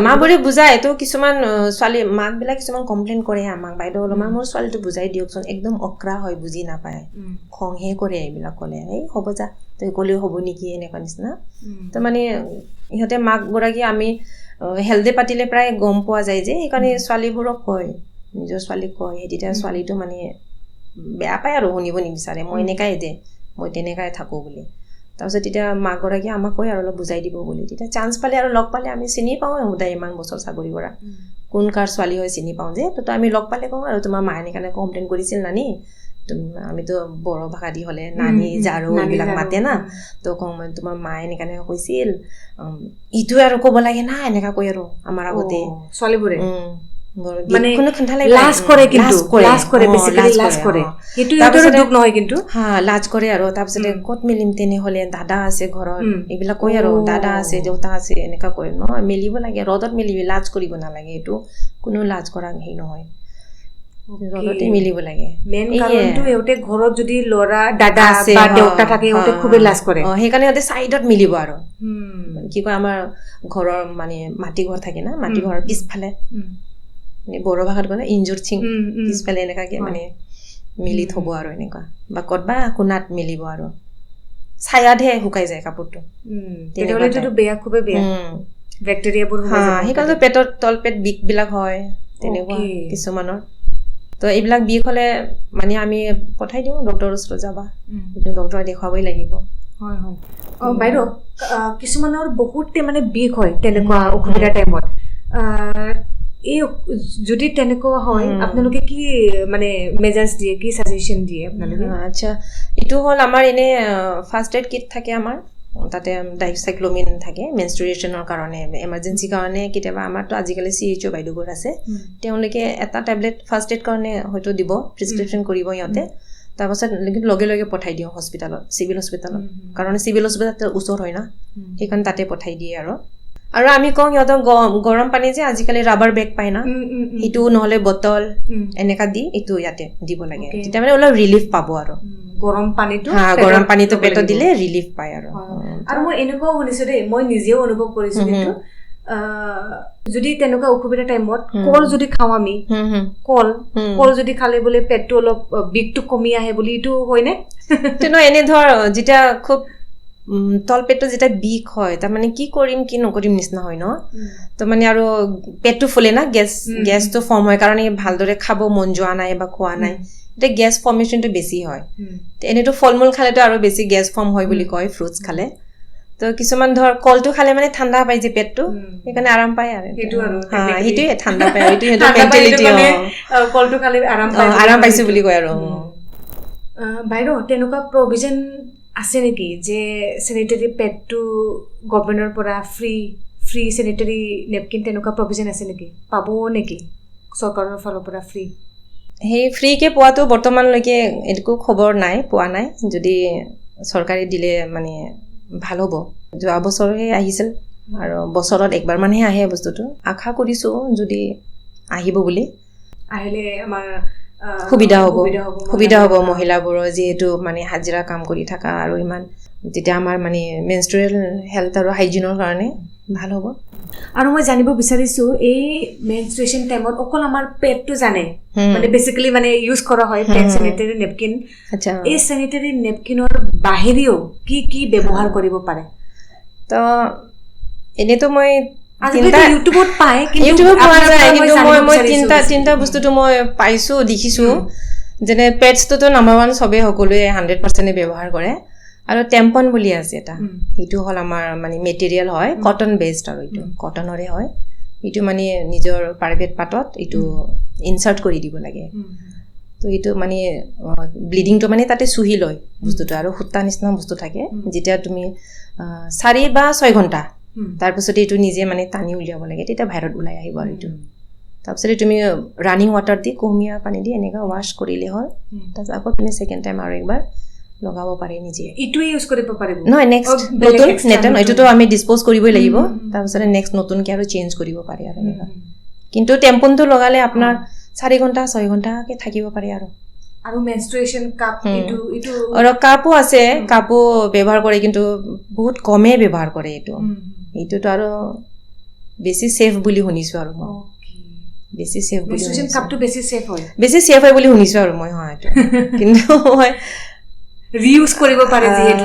মাবোৰে বুজায় তো কিছুমান ছোৱালী মাকবিলাক কিছুমান কমপ্লেইন কৰে আমাক বাইদেউ অলপমান মোৰ ছোৱালীটো বুজাই দিয়কচোন একদম অকৰা হয় বুজি নাপায় খংহে কৰে এইবিলাক ক'লে এই হ'ব যা তই ক'লেও হ'ব নেকি এনেকুৱা নিচিনা তো মানে ইহঁতে মাকগৰাকী আমি হেল্থে পাতিলে প্ৰায় গম পোৱা যায় যে সেইকাৰণে ছোৱালীবোৰক কয় নিজৰ ছোৱালীক কয় তেতিয়া ছোৱালীটো মানে বেয়া পায় আৰু শুনিব নিবিচাৰে মই এনেকাই মই তেনেকাই থাকোঁ বুলি তাৰপিছত তেতিয়া মাকগৰাকীয়ে আমাক কয় আৰু অলপ বুজাই দিব বুলি তেতিয়া চান্স পালে আৰু লগ পালে আমি চিনি পাওঁ সদায় ইমান বছৰ চাকৰি কৰা কোন কাৰ ছোৱালী হয় চিনি পাওঁ যে তো আমি লগ পালে কওঁ আৰু তোমাৰ মায়ে এনেকৈ কমপ্লেইন কৰিছিল নানি আমিতো বড়ো ভাষা দি হ'লে নানি জাৰু এইবিলাক মাতে না তো কওঁ তোমাৰ মায়ে এনেকৈ কৈছিল ইটোৱে আৰু ক'ব লাগে না এনেকুৱা কয় আৰু আমাৰ আগতে ছোৱালীবোৰে মানে লাজ কৰে কিন্তু লাজ কৰে বেছিকালি লাজ কৰে সেইটো ইহঁতৰ দুখ নহয় কিন্তু হা লাজ কৰে আৰু তাৰপিছতে ক'ত মিলিম তেনেহ'লে দাদা আছে ঘৰত এইবিলাক কয় আৰু দাদা আছে দেউতা আছে এনেকুৱা কয় নহয় মিলিব লাগে ৰদত মিলিবি লাজ কৰিব নালাগে এইটো কোনো লাজ কৰা হেৰি নহয় ৰদতে মিলিব লাগে মেইন কাৰণটো ইহঁতে ঘৰত যদি ল'ৰা দাদা বা দেউতা থাকে ইহঁতে খুবেই লাজ কৰে সেইকাৰণে ইহঁতে চাইডত মিলিব আৰু কি কয় আমাৰ ঘৰৰ মানে মাটি ঘৰ থাকে না মাটি ঘৰৰ পিছফালে বড়ো ভাষাত ক'লে ইঞ্জুৰ চিং পিছফালে এনেকুৱাকে মানে মিলি থ'ব আৰু এনেকুৱা বা ক'তবা কোণাত মিলিব আৰু ছায়াতহে শুকাই যায় কাপোৰটো খুবেই বেয়া বেক্টেৰিয়াবোৰ সেইকাৰণে পেটৰ তলপেট বিষবিলাক হয় তেনেকুৱা কিছুমানৰ তো এইবিলাক বিষ হ'লে মানে আমি পঠাই দিওঁ ডক্টৰৰ ওচৰত যাবা ডক্টৰক দেখুৱাবই লাগিব হয় হয় বাইদেউ কিছুমানৰ বহুতে মানে বিষ হয় তেনেকুৱা অসুবিধাৰ টাইমত এই যদি তেনেকুৱা হয় আপোনালোকে কি মানে মেজাৰ্ছ দিয়ে কি ছাজেশ্যন দিয়ে আপোনালোকে আচ্ছা এইটো হ'ল আমাৰ এনে ফাৰ্ষ্ট এড কিট থাকে আমাৰ তাতে ডাইচাইক্লোমিন থাকে মেনষ্ট্ৰুৱেশ্যনৰ কাৰণে এমাৰ্জেঞ্চিৰ কাৰণে কেতিয়াবা আমাৰতো আজিকালি CHO বাইদেউবোৰ আছে তেওঁলোকে এটা টেবলেট ফাৰ্ষ্ট এড কাৰণে হয়তো দিব প্ৰিছক্ৰিপশ্যন কৰিব সিহঁতে তাৰপাছত লগে লগে পঠাই দিওঁ হস্পিটেলত চিভিল হস্পিটেলত কাৰণ চিভিল হস্পিটেলৰ ওচৰ হয় না সেইকাৰণে তাতে পঠাই দিয়ে আৰু আমি কওঁ সিহঁতক গৰম পানী যে আজিকালি ৰাবাৰ বেগ পায় না সেইটো নহ'লে বটল এনেকা দি এইটো ইয়াতে দিব লাগে তেতিয়া মানে অলপ ৰিলিফ পাব আৰু গৰম পানীটো পেটত দিলে ৰিলিফ পায় আৰু মই এনেকুৱাও শুনিছো দেই মই নিজেও অনুভৱ কৰিছো কিন্তু যদি তেনেকুৱা অসুবিধা টাইমত কল যদি খাওঁ আমি কল যদি খালে বোলে পেটটো অলপ বিষটো কমি আহে বুলি এইটো হয়নে এনে ধৰ যেতিয়া খুব তলপেটটো যেতিয়া বিষ হয় তাৰমানে কি কৰিম কি নকৰিম নিচিনা হয় ন তো মানে আৰু পেটটো ফুলে না গেছটো ফৰ্ম হয় কাৰণ ভালদৰে খাব মন যোৱা নাই বা খোৱা নাই এতিয়া গেছ ফৰ্মেশ্যনটো বেছি হয় এনেতো ফল মূল খালেতো আৰু বেছি গেছ ফৰ্ম হয় বুলি কয় ফ্ৰুটছ খালে তো কিছুমান ধৰ কলটো খালে মানে ঠাণ্ডা পাই যে পেটটো সেইকাৰণে আৰাম পায় আৰু সেইটোৱে ঠাণ্ডা পায় এইটো সিহঁতৰ মেণ্টেলিটি কলটো খালে আৰাম পাইছো বুলি কয় আৰু বাইদেউ তেনেকুৱা প্ৰভিজন আছে নেকি যে চেনিটেৰী পেডটো গভৰ্ণমেণ্টৰ পৰা ফ্ৰী চেনিটেৰী নেপকিন তেনেকুৱা প্ৰভিজন আছে নেকি পাব নেকি চৰকাৰৰ ফালৰ পৰা ফ্ৰী সেই ফ্ৰীকে পোৱাটো বৰ্তমানলৈকে একো খবৰ নাই পোৱা নাই যদি চৰকাৰে দিলে মানে ভাল হ'ব যোৱা বছৰহে আহিছিল আৰু বছৰত একবাৰ মানহে আহে বস্তুটো আশা কৰিছোঁ যদি আহিব বুলি আহিলে আমাৰ সুবিধা হ'ব মহিলাবোৰৰ যিহেতু মানে হাজিৰা কাম কৰি থকা আৰু ইমান তেতিয়া আমাৰ মানে মেনষ্ট্ৰুৱেল হেল্থ আৰু হাইজিনৰ কাৰণে ভাল হ'ব আৰু মই জানিব বিচাৰিছোঁ এই মেনষ্ট্ৰুৱেশ্যন টাইমত অকল আমাৰ পেডটো জানে মানে বেচিকেলি মানে ইউজ কৰা হয় পেড চেনিটেৰী নেপকিন এই চেনিটেৰী নেপকিনৰ বাহিৰেও কি কি ব্যৱহাৰ কৰিব পাৰে তো এনেতো মই ইউটিউবত পোৱা যায় কিন্তু মই তিনিটা বস্তুটো মই পাইছোঁ দেখিছোঁ যেনে পেডছটোতো নাম্বাৰ 1 চবেই সকলোৱে 100% ব্যৱহাৰ কৰে আৰু টেম্পন বুলি আছে এটা সেইটো হ'ল আমাৰ মানে মেটেৰিয়েল হয় কটন বেছড আৰু এইটো কটনৰে হয় এইটো মানে নিজৰ প্ৰাইভেট পাৰ্টত এইটো ইনচাৰ্ট কৰি দিব লাগে তো এইটো মানে ব্লিডিংটো মানে তাতে চুহি লয় বস্তুটো আৰু সূতা নিচিনা বস্তু থাকে যেতিয়া তুমি 4 বা 6 ঘণ্টা তাৰপিছত এইটো নিজে মানে টানি উলিয়াব লাগে তেতিয়া বাহিৰত ওলাই আহিব আৰু এইটো তাৰপিছতে তুমি ৰানিং ৱাটাৰ দি কুহুমীয়া পানী দি এনেকৈ ৱাশ্ব কৰিলে হ'ল তাৰপিছত আকৌ তুমি ছেকেণ্ড টাইম আৰু একবাৰ লগাব পাৰি নিজে এইটোৱে ইউজ কৰিব পাৰিব নহয় নেক্সট নতুন নেটন এইটোতো আমি ডিছপ'জ কৰিবই লাগিব তাৰপিছতে নেক্সট নতুনকৈ আৰু চেঞ্জ কৰিব পাৰি আৰু এনেকুৱা কিন্তু টেম্পনটো লগালে আপোনাৰ 4 ঘণ্টা 6 ঘণ্টাকৈ থাকিব পাৰে আৰু মেনষ্ট্ৰুৱেশ্যন কাপ আৰু কাপো আছে কাপো ব্যৱহাৰ কৰে কিন্তু বহুত কমেই ব্যৱহাৰ কৰে এইটোতো আৰু বেছি ছেফ বুলি শুনিছোঁ আৰু মই বেছি ছেফ বুলি কাপটো বেছি ছেফ হয় বুলি শুনিছোঁ আৰু মই হয়তো কিন্তু মই ৰিউজ কৰিব পাৰে যিহেতু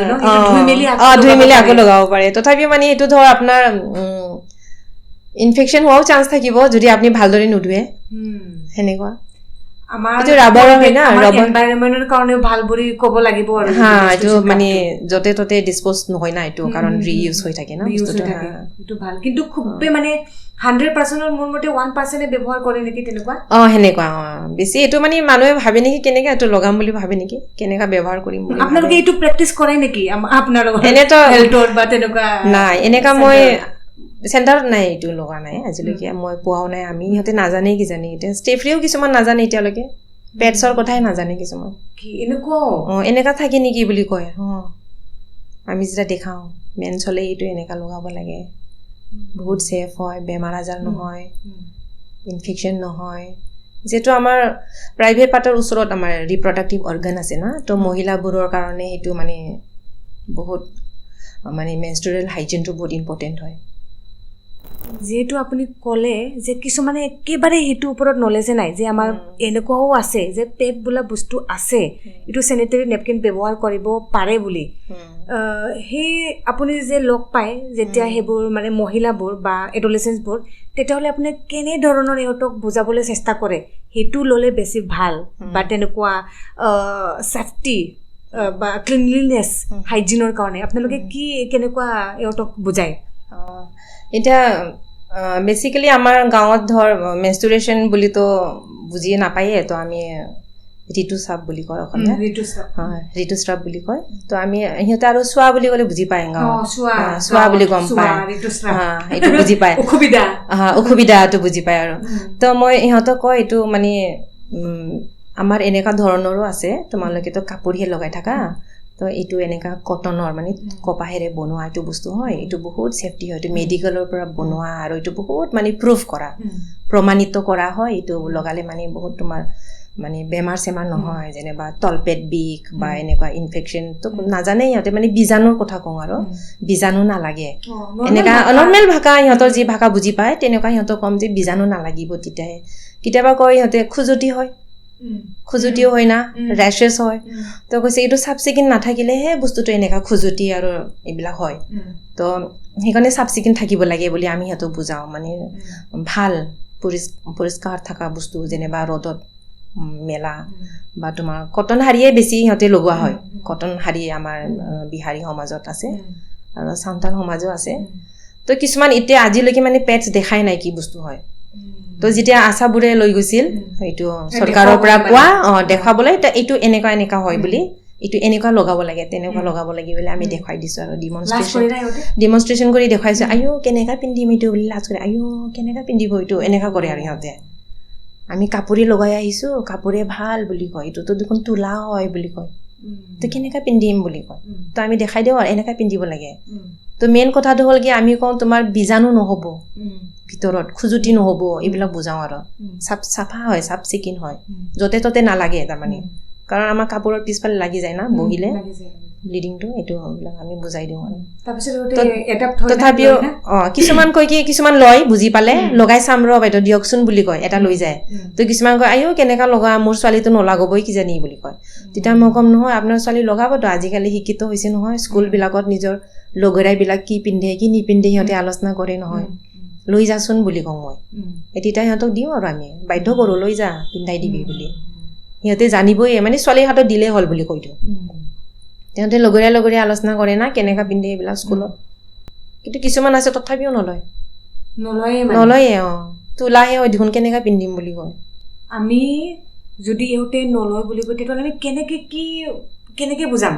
ধুই মেলি আকৌ লগাব পাৰে তথাপিও মানে এইটো ধৰ আপোনাৰ ইনফেকশ্যন হোৱাও চান্স থাকিব যদি আপুনি ভালদৰে নুধুৱে সেনেকুৱা আমাৰ এইটো ৰাবাৰৰ হয় না, ৰাবাৰ এনভাইৰনমেন্টৰ কাৰণে ভাল বুলি ক'ব লাগিব আৰু হা এইটো মানে য'তে ত'তে ডিসপোজ নহয় না এইটো কাৰণ ৰিইউজ হৈ থাকে না বস্তুটো এইটো ভাল কিন্তু খুবেই মানে 100%ৰ মোৰ মতে 1% ব্যৱহাৰ কৰে নেকি তেনেকুৱা হেনেকুৱা বেছি এইটো মানে মানুহে ভাবে নেকি কেনেকা এইটো লগাম বুলি ভাবে নেকি কেনেকা ব্যৱহাৰ কৰিম বুলি আপোনালোকে এইটো প্ৰেক্টিস কৰে নেকি আপোনালোকৰ এনেতো হেলথৰ বা তেনেকুৱা নাই এনেকা মই চেণ্টাৰত নাই এইটো লগা নাই আজিলৈকে মই পোৱাও নাই আমি ইহঁতে নাজানে কি জানি এতিয়া ষ্টেফ্ৰিও কিছুমান নাজানে এতিয়ালৈকে পেটছৰ কথাই নাজানে কিছুমান কি এনেকুৱা এনেকা থাকে নেকি বুলি কয় আমি যেতিয়া দেখাওঁ মেন্স হ'লে এইটো এনেকা লগাব লাগে বহুত ছেফ হয় বেমাৰ আজাৰ নহয় ইনফেকশ্যন নহয় যেটো আমাৰ প্ৰাইভেট পাৰ্টৰ ওচৰত আমাৰ ৰিপ্ৰডাক্টিভ অৰ্গান আছে না তো মহিলাবোৰৰ কাৰণে এইটো মানে বহুত মানে মেনষ্ট্ৰুৰেল হাইজিনটো বহুত ইম্পৰ্টেণ্ট হয় যেহেতু আপুনি ক'লে যে কিছুমানে একেবাৰে সেইটো ওপৰত নলেজে নাই যে আমাৰ এনেকুৱাও আছে যে পেড বোলা বস্তু আছে এইটো চেনিটেৰী নেপকিন ব্যৱহাৰ কৰিব পাৰে বুলি সেই আপুনি যে লগ পায় যেতিয়া সেইবোৰ মানে মহিলাবোৰ বা এডলেচেন্টছবোৰ তেতিয়াহ'লে আপুনি কেনেধৰণৰ ইহঁতক বুজাবলৈ চেষ্টা কৰে সেইটো ল'লে বেছি ভাল বা তেনেকুৱা ছেফটি বা ক্লিনলিনেছ হাইজিনৰ কাৰণে আপোনালোকে কি কেনেকুৱা ইহঁতক বুজায় এতিয়া বেসিক্যালি আমাৰ গাঁৱত ধৰ মেনষ্ট্ৰুৰেশ্যন বুলিতো বুজিয়ে নাপায়ে তো আমি ঋতুস্ৰাৱ বুলি কয় অসমীয়া ঋতুস্ৰাৱ বুলি কয় তো আমি সিহঁতে আৰু চোৱা বুলি ক'লে বুজি পায় গাঁৱত চোৱা বুলি গম পায় এইটো বুজি পায় অসুবিধাটো বুজি পায় আৰু তো মই ইহঁতক কয় এইটো মানে আমাৰ এনেকা ধৰণৰো আছে তোমালোকেতো কাপোৰহে লগাই থাকা তো এইটো এনেকা কটনৰ মানে কপাহেৰে বনোৱা এইটো বস্তু হয় এইটো বহুত সেফটি হয় এইটো মেডিকেলৰ পৰা বনোৱা আৰু এইটো বহুত মানে প্ৰুফ কৰা প্ৰমাণিত কৰা হয় এইটো লগালে মানে বহুত তোমাৰ মানে বেমাৰ সেমাৰ নহয় যেনেবা তলপেট বিষ বা এনেকুৱা ইনফেকশ্যন তো নাজানে ইহঁতে মানে বীজাণুৰ কথা কওঁ আৰু বীজাণু নালাগে এনেকা নৰ্মেল ভাষা ইহঁতৰ যি ভাষা বুজি পায় তেনেকুৱা ইহঁতক কম যে বীজাণু নালাগিব তেতিয়াহে কেতিয়াবা কয় ইহঁতে খুজুতি হয় খুজুতিও হয় না ৰেশেছ হয় তো কৈছে এইটো চাফ চিকুণ নাথাকিলেহে বস্তুটো এনেকা খুজুতি আৰু এইবিলাক হয় তো সেইকাৰণে চাফ চিকুণ থাকিব লাগে বুলি আমি সিহঁতক বুজাওঁ মানে ভাল পৰিষ্কাৰ থকা বস্তু যেনেবা ৰ'দত মেলা বা তোমাৰ কটন শাৰীয়ে বেছি সিহঁতে লগোৱা হয় কটন শাৰী আমাৰ বিহাৰী সমাজত আছে আৰু সান্তাল সমাজো আছে তো কিছুমান এতিয়া আজিলৈকে মানে পেটছ দেখাই নাই কি বস্তু হয় তো যেতিয়া আশাবোৰে লৈ গৈছিল এইটো চৰকাৰৰ পৰা পোৱা দেখাবলৈ এইটো এনেকুৱা এনেকুৱা হয় বুলি এইটো এনেকুৱা লগাব লাগে তেনেকুৱা লগাব লাগে বুলি আমি দেখাই দিছোঁ আৰু ডিমনষ্ট্ৰেশ্যন কৰি দেখাইছোঁ আয়ো কেনেকুৱা পিন্ধিম এইটো বুলি লাজ কৰে আয়ো কেনেকুৱা পিন্ধিব এইটো এনেকুৱা কৰে আৰু সিহঁতে আমি কাপোৰে লগাই আহিছোঁ কাপোৰে ভাল বুলি কয় এইটোতো দেখোন তোলা হয় বুলি কয় তো কেনেকুৱা পিন্ধিম বুলি কয় তো আমি দেখাই দিওঁ আৰু এনেকুৱা পিন্ধিব লাগে তো মেইন কথাটো হ'ল কি আমি কওঁ তোমাৰ বীজাণু নহ'ব ভিতৰত খুজুতি নহ'ব এইবিলাক বুজাওঁ আৰু চাফা হয় চাফ চিকুণ হয় য'তে ত'তে নালাগে তাৰমানে কাৰণ আমাৰ কাপোৰৰ পিছফালে লাগি যায় না বহিলে ব্লিডিংটো এইটো আমি বুজাই দিওঁ আৰু তথাপিও কিছুমান কয় কি কিছুমান লয় বুজি পালে লগাই চাম ৰ বাইদেউ দিয়কচোন বুলি কয় এটা লৈ যায় তো কিছুমান কয় আয়ো কেনেকুৱা লগা মোৰ ছোৱালীটো নলাগবই কিজানি বুলি কয় তেতিয়া মই ক'ম নহয় আপোনাৰ ছোৱালী লগাবতো আজিকালি শিক্ষিত হৈছে নহয় স্কুলবিলাকত নিজৰ লগৰীয়াবিলাক কি পিন্ধে কি নিপিন্ধে সিহঁতে আলোচনা কৰে নহয় লৈ যাচোন বুলি কওঁ মই তেতিয়া সিহঁতক দিওঁ আৰু আমি বাধ্য কৰোঁ লৈ যা পিন্ধাই দিবি বুলি সিহঁতে জানিবই মানে ছোৱালীৰ হাতত দিলেই হ'ল বুলি কৈ দিওঁ সিহঁতে লগৰীয়া আলোচনা কৰে না কেনেকুৱা পিন্ধে এইবিলাক স্কুলত কিন্তু কিছুমান আছে তথাপিও নলয়ে তোলাহে হয় দেখোন কেনেকুৱা পিন্ধিম বুলি কয় আমি যদি ইহঁতে নলয় বুলি কয় তেতিয়াহ'লে আমি কেনেকৈ বুজাম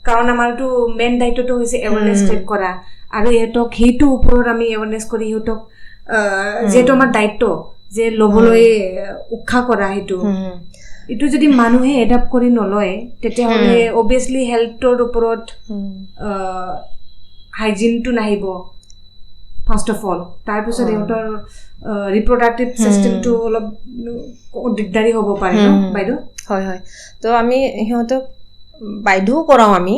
কাৰণ আমাৰতো মেইন দায়িত্বটো হৈছে এৱাৰনেছ ষ্টেপ কৰা আৰু ইহঁতক সেইটো ওপৰত আমি এৱাৰনেছ কৰি সিহঁতক যিহেতু আমাৰ দায়িত্ব যে ল'বলৈ উৎসাহ কৰা সেইটো এইটো যদি মানুহে এডাপ্ট কৰি নলয় তেতিয়াহ'লে অবভিয়াছলি হেল্থৰ ওপৰত হাইজিনটো নাহিব ফাৰ্ষ্ট অফ অল তাৰপিছত ইহঁতৰ ৰিপ্ৰডাক্টিভ চিষ্টেমটো অলপ দিগদাৰী হ'ব পাৰে ন বাইদেউ হয় তো আমি সিহঁতক বাধ্যও কৰাওঁ আমি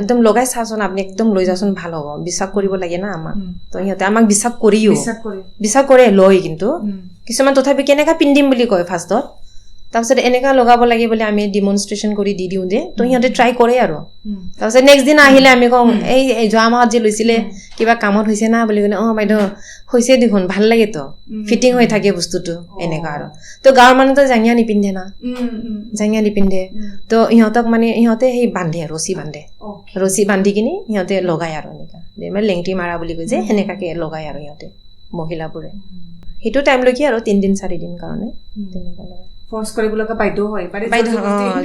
একদম লগাই চাচোন আপুনি একদম লৈ যাচোন ভাল হ'ব বিশ্বাস কৰিব লাগে না আমাক তো সিহঁতে আমাক বিশ্বাস কৰে লয় কিন্তু কিছুমান তথাপি কেনেকুৱা পিন্ধিম বুলি কয় ফাৰ্ষ্টত তাৰপিছত এনেকুৱা লগাব লাগে বুলি আমি ডিমনষ্ট্ৰেশ্যন কৰি দি দিওঁ যে তো সিহঁতে ট্ৰাই কৰে আৰু তাৰপিছত নেক্সট দিনা আহিলে আমি কওঁ এই যোৱা মাহত যে লৈছিলে কিবা কামত হৈছে না বুলি ক'লে বাইদেউ হৈছে দেখোন ভাল লাগে তো ফিটিং হৈ থাকে বস্তুটো এনেকুৱা আৰু তো গাঁৱৰ মানুহতো জাঙিয়া নিপিন্ধে না জাঙিয়া নিপিন্ধে তো ইহঁতক মানে ইহঁতে সেই বান্ধে ৰছী বান্ধি কিনি সিহঁতে লগায় আৰু এনেকুৱা মানে লেংটি মাৰা বুলি কৈ যে সেনেকাকে লগায় আৰু সিহঁতে মহিলাবোৰে সেইটো টাইমলৈকে আৰু 3 দিন 4 দিন কাৰণে তেনেকুৱা লগায় ফৰ্চ কৰিবলগা বাধ্য হয় পাৰে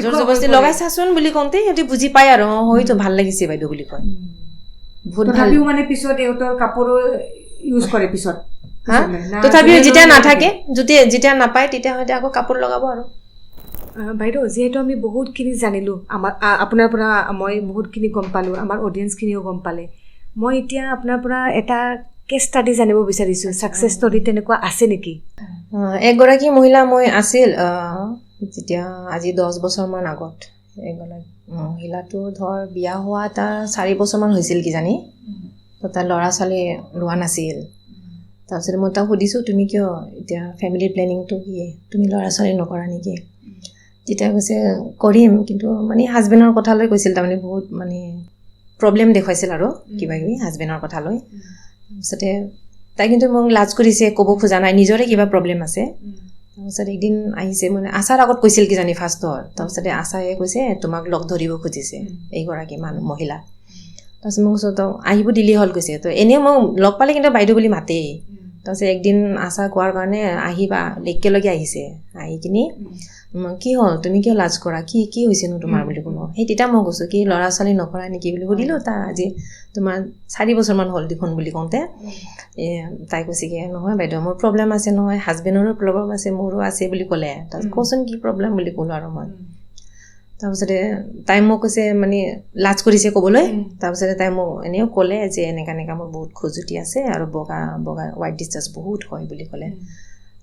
জোৰ জবৰদস্তি লগাই চাচোন বুলি কওঁতে সিহঁতে বুজি পায় আৰু হয়তো ভাল লাগিছে বাইদেউ বুলি কয় বহুত ভাল তথাপিও মানে পিছত এওঁতৰ কাপোৰো ইউজ কৰে পিছত তথাপিও যেতিয়া নাথাকে যেতিয়া নাপায় তেতিয়া হয়তো আকৌ কাপোৰ লগাব আৰু বাইদেউ যিহেতু আমি বহুতখিনি জানিলোঁ আপোনাৰ পৰা মই বহুতখিনি গম পালোঁ আমাৰ অডিয়েঞ্চখিনিও গম পালে মই এতিয়া আপোনাৰ পৰা এটা কেছ ষ্টাডি জানিব বিচাৰিছোঁ ছাকচেছ ষ্টৰি তেনেকুৱা আছে নেকি এগৰাকী মহিলা মই আছিল যেতিয়া আজি 10 বছৰমান আগত এগৰাকী মহিলাটো ধৰ বিয়া হোৱা তাৰ 4 বছৰমান হৈছিল কিজানি তো তাৰ ল'ৰা ছোৱালী লোৱা নাছিল তাৰপিছত মই তাক সুধিছোঁ তুমি কিয় এতিয়া ফেমিলি প্লেনিংটো কি তুমি ল'ৰা ছোৱালী নকৰা নেকি তেতিয়া কৈছে কৰিম কিন্তু মানে হাজবেণ্ডৰ কথালৈ কৈছিল তাৰমানে বহুত মানে প্ৰব্লেম দেখুৱাইছিল আৰু কিবা কিবি হাজবেণ্ডৰ কথালৈ তাৰপিছতে তাই কিন্তু মোক লাজ কৰিছে ক'ব খোজা নাই নিজৰে কিবা প্ৰব্লেম আছে তাৰপিছত একদিন আহিছে মানে আচাৰ আগত কৈছিল কিজানি ফাৰ্ষ্টৰ তাৰপিছতে আচাৰে কৈছে তোমাক লগ ধৰিব খুজিছে এইগৰাকী মহিলা তাৰপিছত মোক কৈছোঁ তো আহিব দিলেই হ'ল কৈছে তো এনেও মোক লগ পালে কিন্তু বাইদেউ বুলি মাতেই তাৰপিছত একদিন আচাৰ কোৱাৰ কাৰণে আহিবা একেলগে আহিছে আহি কিনি কি হ'ল তুমি কিয় লাজ কৰা কি হৈছেনো তোমাৰ বুলি ক'লো সেই তেতিয়া মই কৈছোঁ কি ল'ৰা ছোৱালী নকৰা নেকি বুলি সুধিলোঁ তাৰ আজি তোমাৰ 4 বছৰমান হ'ল দেখোন বুলি কওঁতে তাই কৈছে কি নহয় বাইদেউ মোৰ প্ৰব্লেম আছে নহয় হাজবেণ্ডৰো প্ৰব্লেম আছে মোৰো আছে বুলি ক'লে তাৰপিছত কচোন কি প্ৰব্লেম বুলি ক'লোঁ আৰু মই তাৰপিছতে তাই মোক কৈছে মানে লাজ কৰিছে ক'বলৈ তাৰপিছতে তাই মোক এনেও ক'লে যে এনেকা মোৰ বহুত খজুতি আছে আৰু বগা হোৱাইট ডিছচাৰ্জ বহুত হয় বুলি ক'লে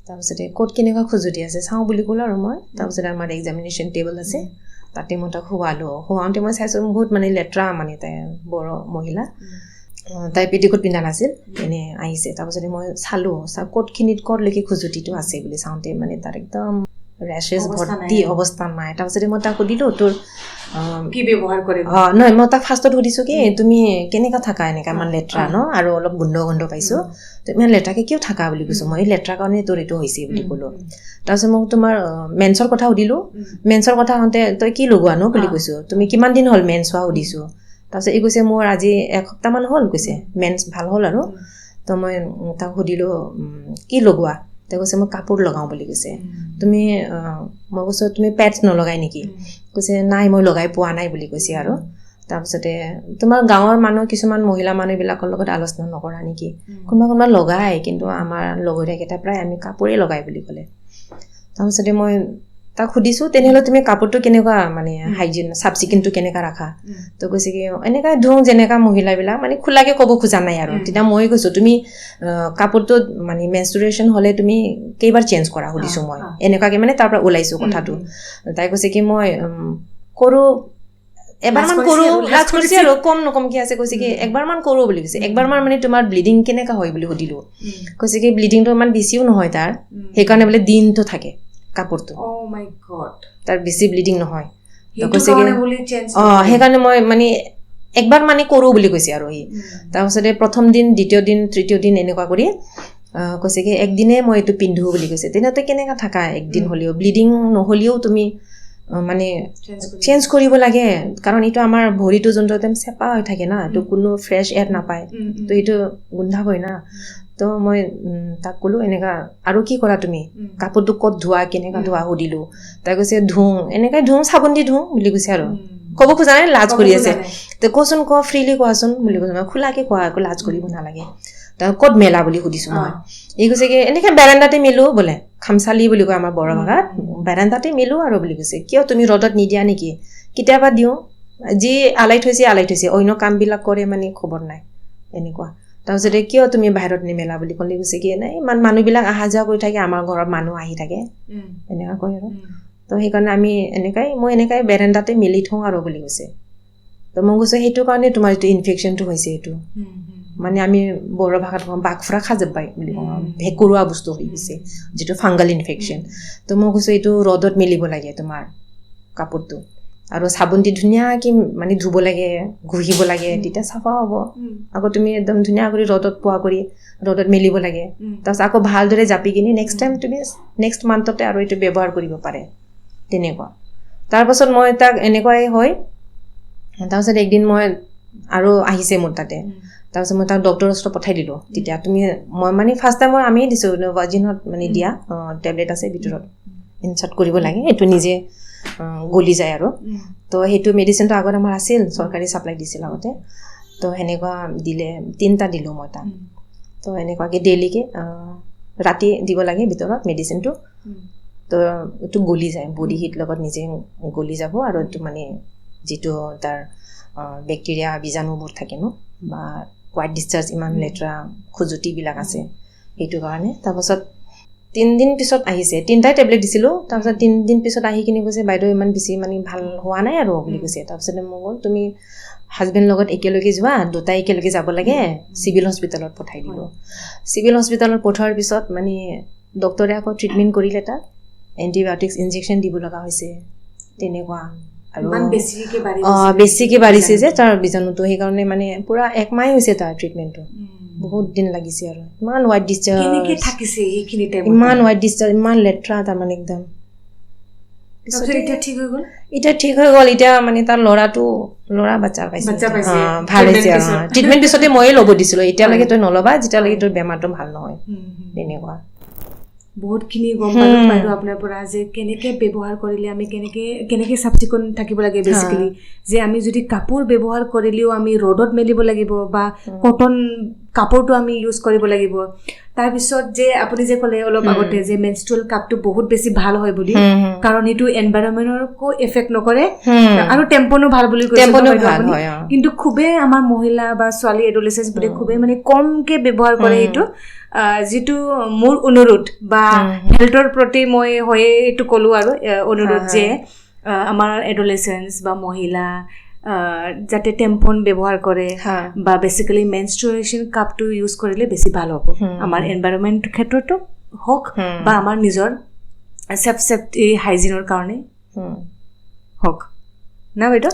তাৰপিছতে ক'ত কেনেকুৱা খজুতি আছে চাওঁ বুলি ক'লোঁ আৰু মই তাৰপিছতে আমাৰ এক্সামিনেশ্যন টেবল আছে তাতে মই তাক শুৱাওঁতে মই চাইছোঁ বহুত মানে লেতেৰা মানে তাই বড়ো মহিলা তাই পেটিকোট পিন্ধা নাছিল এনেই আহিছে তাৰপিছতে মই চালোঁ ক'তলৈকে খজুতিটো আছে বুলি চাওঁতে মানে তাৰ একদম ৰেচেছ ভৰ্তি অৱস্থা নাই তাৰপিছতে মই তাক সুধিলোঁ তোৰ কি ব্যৱহাৰ কৰে নহয় মই তাক ফাৰ্ষ্টত সুধিছোঁ কি তুমি কেনেকুৱা থাকা এনেকৈ ইমান লেতেৰা ন আৰু অলপ গোন্ধ পাইছোঁ তো ইমান লেতেৰাকৈ কিয় থাকা বুলি কৈছোঁ মই লেতেৰা কাৰণে তোৰ এইটো হৈছে বুলি ক'লোঁ তাৰপিছত মোক তোমাৰ মেন্সৰ কথা সুধিলোঁ মেন্সৰ কথা হওঁতে তই কি লগোৱা ন বুলি কৈছোঁ তুমি কিমান দিন হ'ল মেন্স হোৱা সুধিছোঁ তাৰপিছত এই কৈছে মোৰ আজি 1 সপ্তাহমান হ'ল কৈছে মেন্স ভাল হ'ল আৰু তো মই তাক সুধিলোঁ কি লগোৱা তেওঁ কৈছে মই কাপোৰ লগাওঁ বুলি কৈছে তুমি মই কৈছোঁ তুমি পেডছ নলগাই নেকি কৈছে নাই মই লগাই পোৱা নাই বুলি কৈছে আৰু তাৰপিছতে তোমাৰ গাঁৱৰ কিছুমান মহিলা মানুহবিলাকৰ লগত আলোচনা নকৰা নেকি কোনোবা লগাই কিন্তু আমাৰ লগৰীয়াকেইটা প্ৰায় আমি কাপোৰেই লগাই বুলি ক'লে তাৰপিছতে মই তাক সুধিছোঁ তেনেহ'লে তুমি কাপোৰটো কেনেকুৱা মানে হাইজিন চাফ চিকুণটো কেনেকুৱা ৰাখা তো কৈছে কি এনেকুৱা ধুওঁ যেনেকুৱা মহিলাবিলাক মানে খোলাকৈ ক'ব খোজা নাই আৰু তেতিয়া মই কৈছোঁ তুমি কাপোৰটো মানে মেনষ্ট্ৰুৱেশ্যন হ'লে তুমি কেইবাৰ চেঞ্জ কৰা সুধিছোঁ মই এনেকুৱাকৈ মানে তাৰ পৰা ওলাইছোঁ কথাটো তাই কৈছে কি মই কৰোঁ এবাৰমান কৰোঁ লাজ কৰিছে আৰু নকমকৈ আছে কৈছে কি একবাৰমান কৰোঁ বুলি কৈছে একবাৰমান মানে তোমাৰ ব্লিডিং কেনেকুৱা হয় বুলি সুধিলোঁ কৈছে কি ব্লিডিংটো ইমান বেছিও নহয় তাৰ সেইকাৰণে বোলে দিনটো থাকে কাপোৰটো তাৰ বেছি ব্লিডিং নহয় কৈছে কি সেইকাৰণে মই মানে একবাৰ মানে কৰোঁ বুলি কৈছে আৰু সি তাৰপিছতে প্ৰথম দিন দ্বিতীয় দিন তৃতীয় দিন এনেকুৱা কৰি কৈছে কি একদিনে মই এইটো পিন্ধোঁ বুলি কৈছে তেনেহ'লে কেনেকুৱা থাকা একদিন হ'লেও ব্লিডিং নহ'লেও তুমি মানে চেঞ্জ কৰিব লাগে কাৰণ এইটো আমাৰ ভৰিটো যোনটো একদম চেপা হৈ থাকে না এইটো কোনো ফ্ৰেছ এয়াৰ নাপায় তো এইটো গোন্ধাবই না তো মই তাক ক'লোঁ এনেকুৱা আৰু কি কৰা তুমি কাপোৰটো ক'ত ধোৱা কেনেকুৱা ধোৱা সুধিলোঁ তাই কৈছে এনেকৈ ধুওঁ চাবোন দি ধুওঁ বুলি কৈছে আৰু ক'ব খোজা নাই লাজ কৰি আছে তো কচোন ফ্ৰীলি কোৱাচোন বুলি কৈছোঁ মই খোলাকৈ কোৱা একো লাজ কৰিব নালাগে তাৰ ক'ত মেলা বুলি সুধিছোঁ মই এই কৈছে কি এনেকৈ বাৰাণ্ডাতে মেলোঁ বোলে খামচালি বুলি কয় আমাৰ বড়ো ভাষাত বাৰাণ্ডাতে মেলোঁ আৰু বুলি কৈছে কিয় তুমি ৰ'দত নিদিয়া নেকি কেতিয়াবা দিওঁ যি আলাই থৈছে অন্য কামবিলাক কৰে মানে খবৰ নাই এনেকুৱা তাৰপিছতে কিয় তুমি বাহিৰত নিমেলা বুলি ক'লে কৈছে কি নাই ইমান মানুহবিলাক অহা যোৱা কৰি থাকে আমাৰ ঘৰত মানুহ আহি থাকে এনেকুৱা কয় আৰু তো সেইকাৰণে মই এনেকাই বাৰাণ্ডাতে মেলি থওঁ আৰু বুলি কৈছে তো মই কৈছোঁ সেইটো কাৰণে তোমাৰ এইটো ইনফেকশ্যনটো হৈছে এইটো মানে আমি বড়ো ভাষাত কওঁ বাঘফুৰা খাজব্বাই বুলি কওঁ ভেঁকুৰোৱা বস্তু হৈ গৈছে যিটো ফাংগাল ইনফেকশ্যন তো মই কৈছোঁ এইটো ৰ'দত মেলিব লাগে তোমাৰ কাপোৰটো আৰু চাবোন দি ধুনীয়াকৈ মানে ধুব লাগে ঘঁহিব লাগে তেতিয়া চাফা হ'ব আকৌ তুমি একদম ধুনীয়া কৰি ৰ'দত পোৱা কৰি ৰ'দত মেলিব লাগে তাৰপিছত আকৌ ভালদৰে জাপি কিনি নেক্সট টাইম তুমি নেক্সট মান্থতে আৰু এইটো ব্যৱহাৰ কৰিব পাৰে তেনেকুৱা তাৰপাছত মই তাক এনেকুৱাই হয় তাৰপিছত একদিন মই আৰু আহিছে মোৰ তাতে তাৰপিছত মই তাক ডক্টৰৰ ওচৰত পঠাই দিলোঁ তেতিয়া মই মানে ফাৰ্ষ্ট টাইম আমি দিছোঁ ভাৰ্জিনত মানে দিয়া টেবলেট আছে ভিতৰত ইনচাৰ্ট কৰিব লাগে এইটো নিজে গলি যায় আৰু তো সেইটো মেডিচিনটো আগত আমাৰ আছিল চৰকাৰী ছাপ্লাই দিছিল আগতে তো সেনেকুৱা দিলে 3টা দিলোঁ মই তাক তো এনেকুৱাকৈ ডেইলিকৈ ৰাতি দিব লাগে ভিতৰত মেডিচিনটো তো এইটো গলি যায় বডি হিট লগত নিজে গলি যাব আৰু এইটো মানে যিটো তাৰ বেক্টেৰিয়া বীজাণুবোৰ থাকে ন বা হোৱাইট ডিscharge ইমান লেতেৰা খুজুতিবিলাক আছে সেইটো কাৰণে তাৰপাছত 3 দিন পিছত আহিছে 3টাই টেবলেট দিছিলোঁ তাৰপিছত 3 দিন পিছত আহি কিনে কৈছে বাইদেউ ইমান বেছি মানে ভাল হোৱা নাই আৰু বুলি কৈছে তাৰপিছতে মই ক'ল তুমি হাজবেণ্ড লগত একেলগে যোৱা দুটাই একেলগে যাব লাগে চিভিল হস্পিটেলত পঠাই দিলোঁ চিভিল হস্পিটেলত পঠোৱাৰ পিছত মানে ডক্টৰে আকৌ ট্ৰিটমেণ্ট কৰিলে তাক এণ্টিবায়'টিক্স ইনজেকশ্যন দিব লগা হৈছে তেনেকুৱা আৰু বেছিকৈ বাঢ়িছে যে তাৰ বীজাণুটো সেইকাৰণে মানে পূৰা 1 মাহ হৈছে তাৰ ট্ৰিটমেণ্টটো বহুত দিন লাগিছে আৰু ইমান হোৱাইট ডিscharge ইমান হোৱাইট ডিscharge ইমান লেতেৰা তাৰমানে একদম এতিয়া ঠিক হৈ গ'ল এতিয়া মানে তাৰ ল'ৰা বাচ্চা পাইছে ভাল হৈছে আৰু ট্ৰিটমেণ্ট পিছতে ময়ে ল'ব দিছিলোঁ এতিয়ালৈকে তই নল'বা যেতিয়ালৈকে তোৰ বেমাৰটো ভাল নহয় তেনেকুৱা বহুতখিনি গম পালোঁ বাইদেউ আপোনাৰ পৰা যে কেনেকৈ ব্যৱহাৰ কৰিলে আমি কেনেকৈ চাফ চিকুণ থাকিব লাগে বেচিকেলি যে আমি যদি কাপোৰ ব্যৱহাৰ কৰিলেও আমি ৰ'দত মেলিব লাগিব বা কটন কাপোৰটো আমি ইউজ কৰিব লাগিব তাৰপিছত যে আপুনি যে ক'লে অলপ আগতে যে মেনষ্ট্ৰুৱেল কাপটো বহুত বেছি ভাল হয় বুলি কাৰণ এইটো এনভাইৰনমেণ্টকো এফেক্ট নকৰে আৰু টেম্পনো ভাল বুলি কৈছে কিন্তু খুবেই আমাৰ মহিলা বা ছোৱালী এডলেচেন্টছবোৰে খুবেই মানে কমকৈ ব্যৱহাৰ কৰে এইটো যিটো মোৰ অনুৰোধ বা হেল্থৰ প্ৰতি মই হয়ে এইটো ক'লোঁ আৰু অনুৰোধ যে আমাৰ এডলেচেন্টছ বা মহিলা যাতে টেম্পন ব্যৱহাৰ কৰে বা বেচিকেলি মেনষ্ট্ৰুৱেশ্যন কাপটো ইউজ কৰিলে বেছি ভাল হ'ব আমাৰ এনভাইৰনমেণ্টৰ ক্ষেত্ৰতো হওক বা আমাৰ নিজৰ ছেফটি হাইজিনৰ কাৰণে হওক না বাইদেউ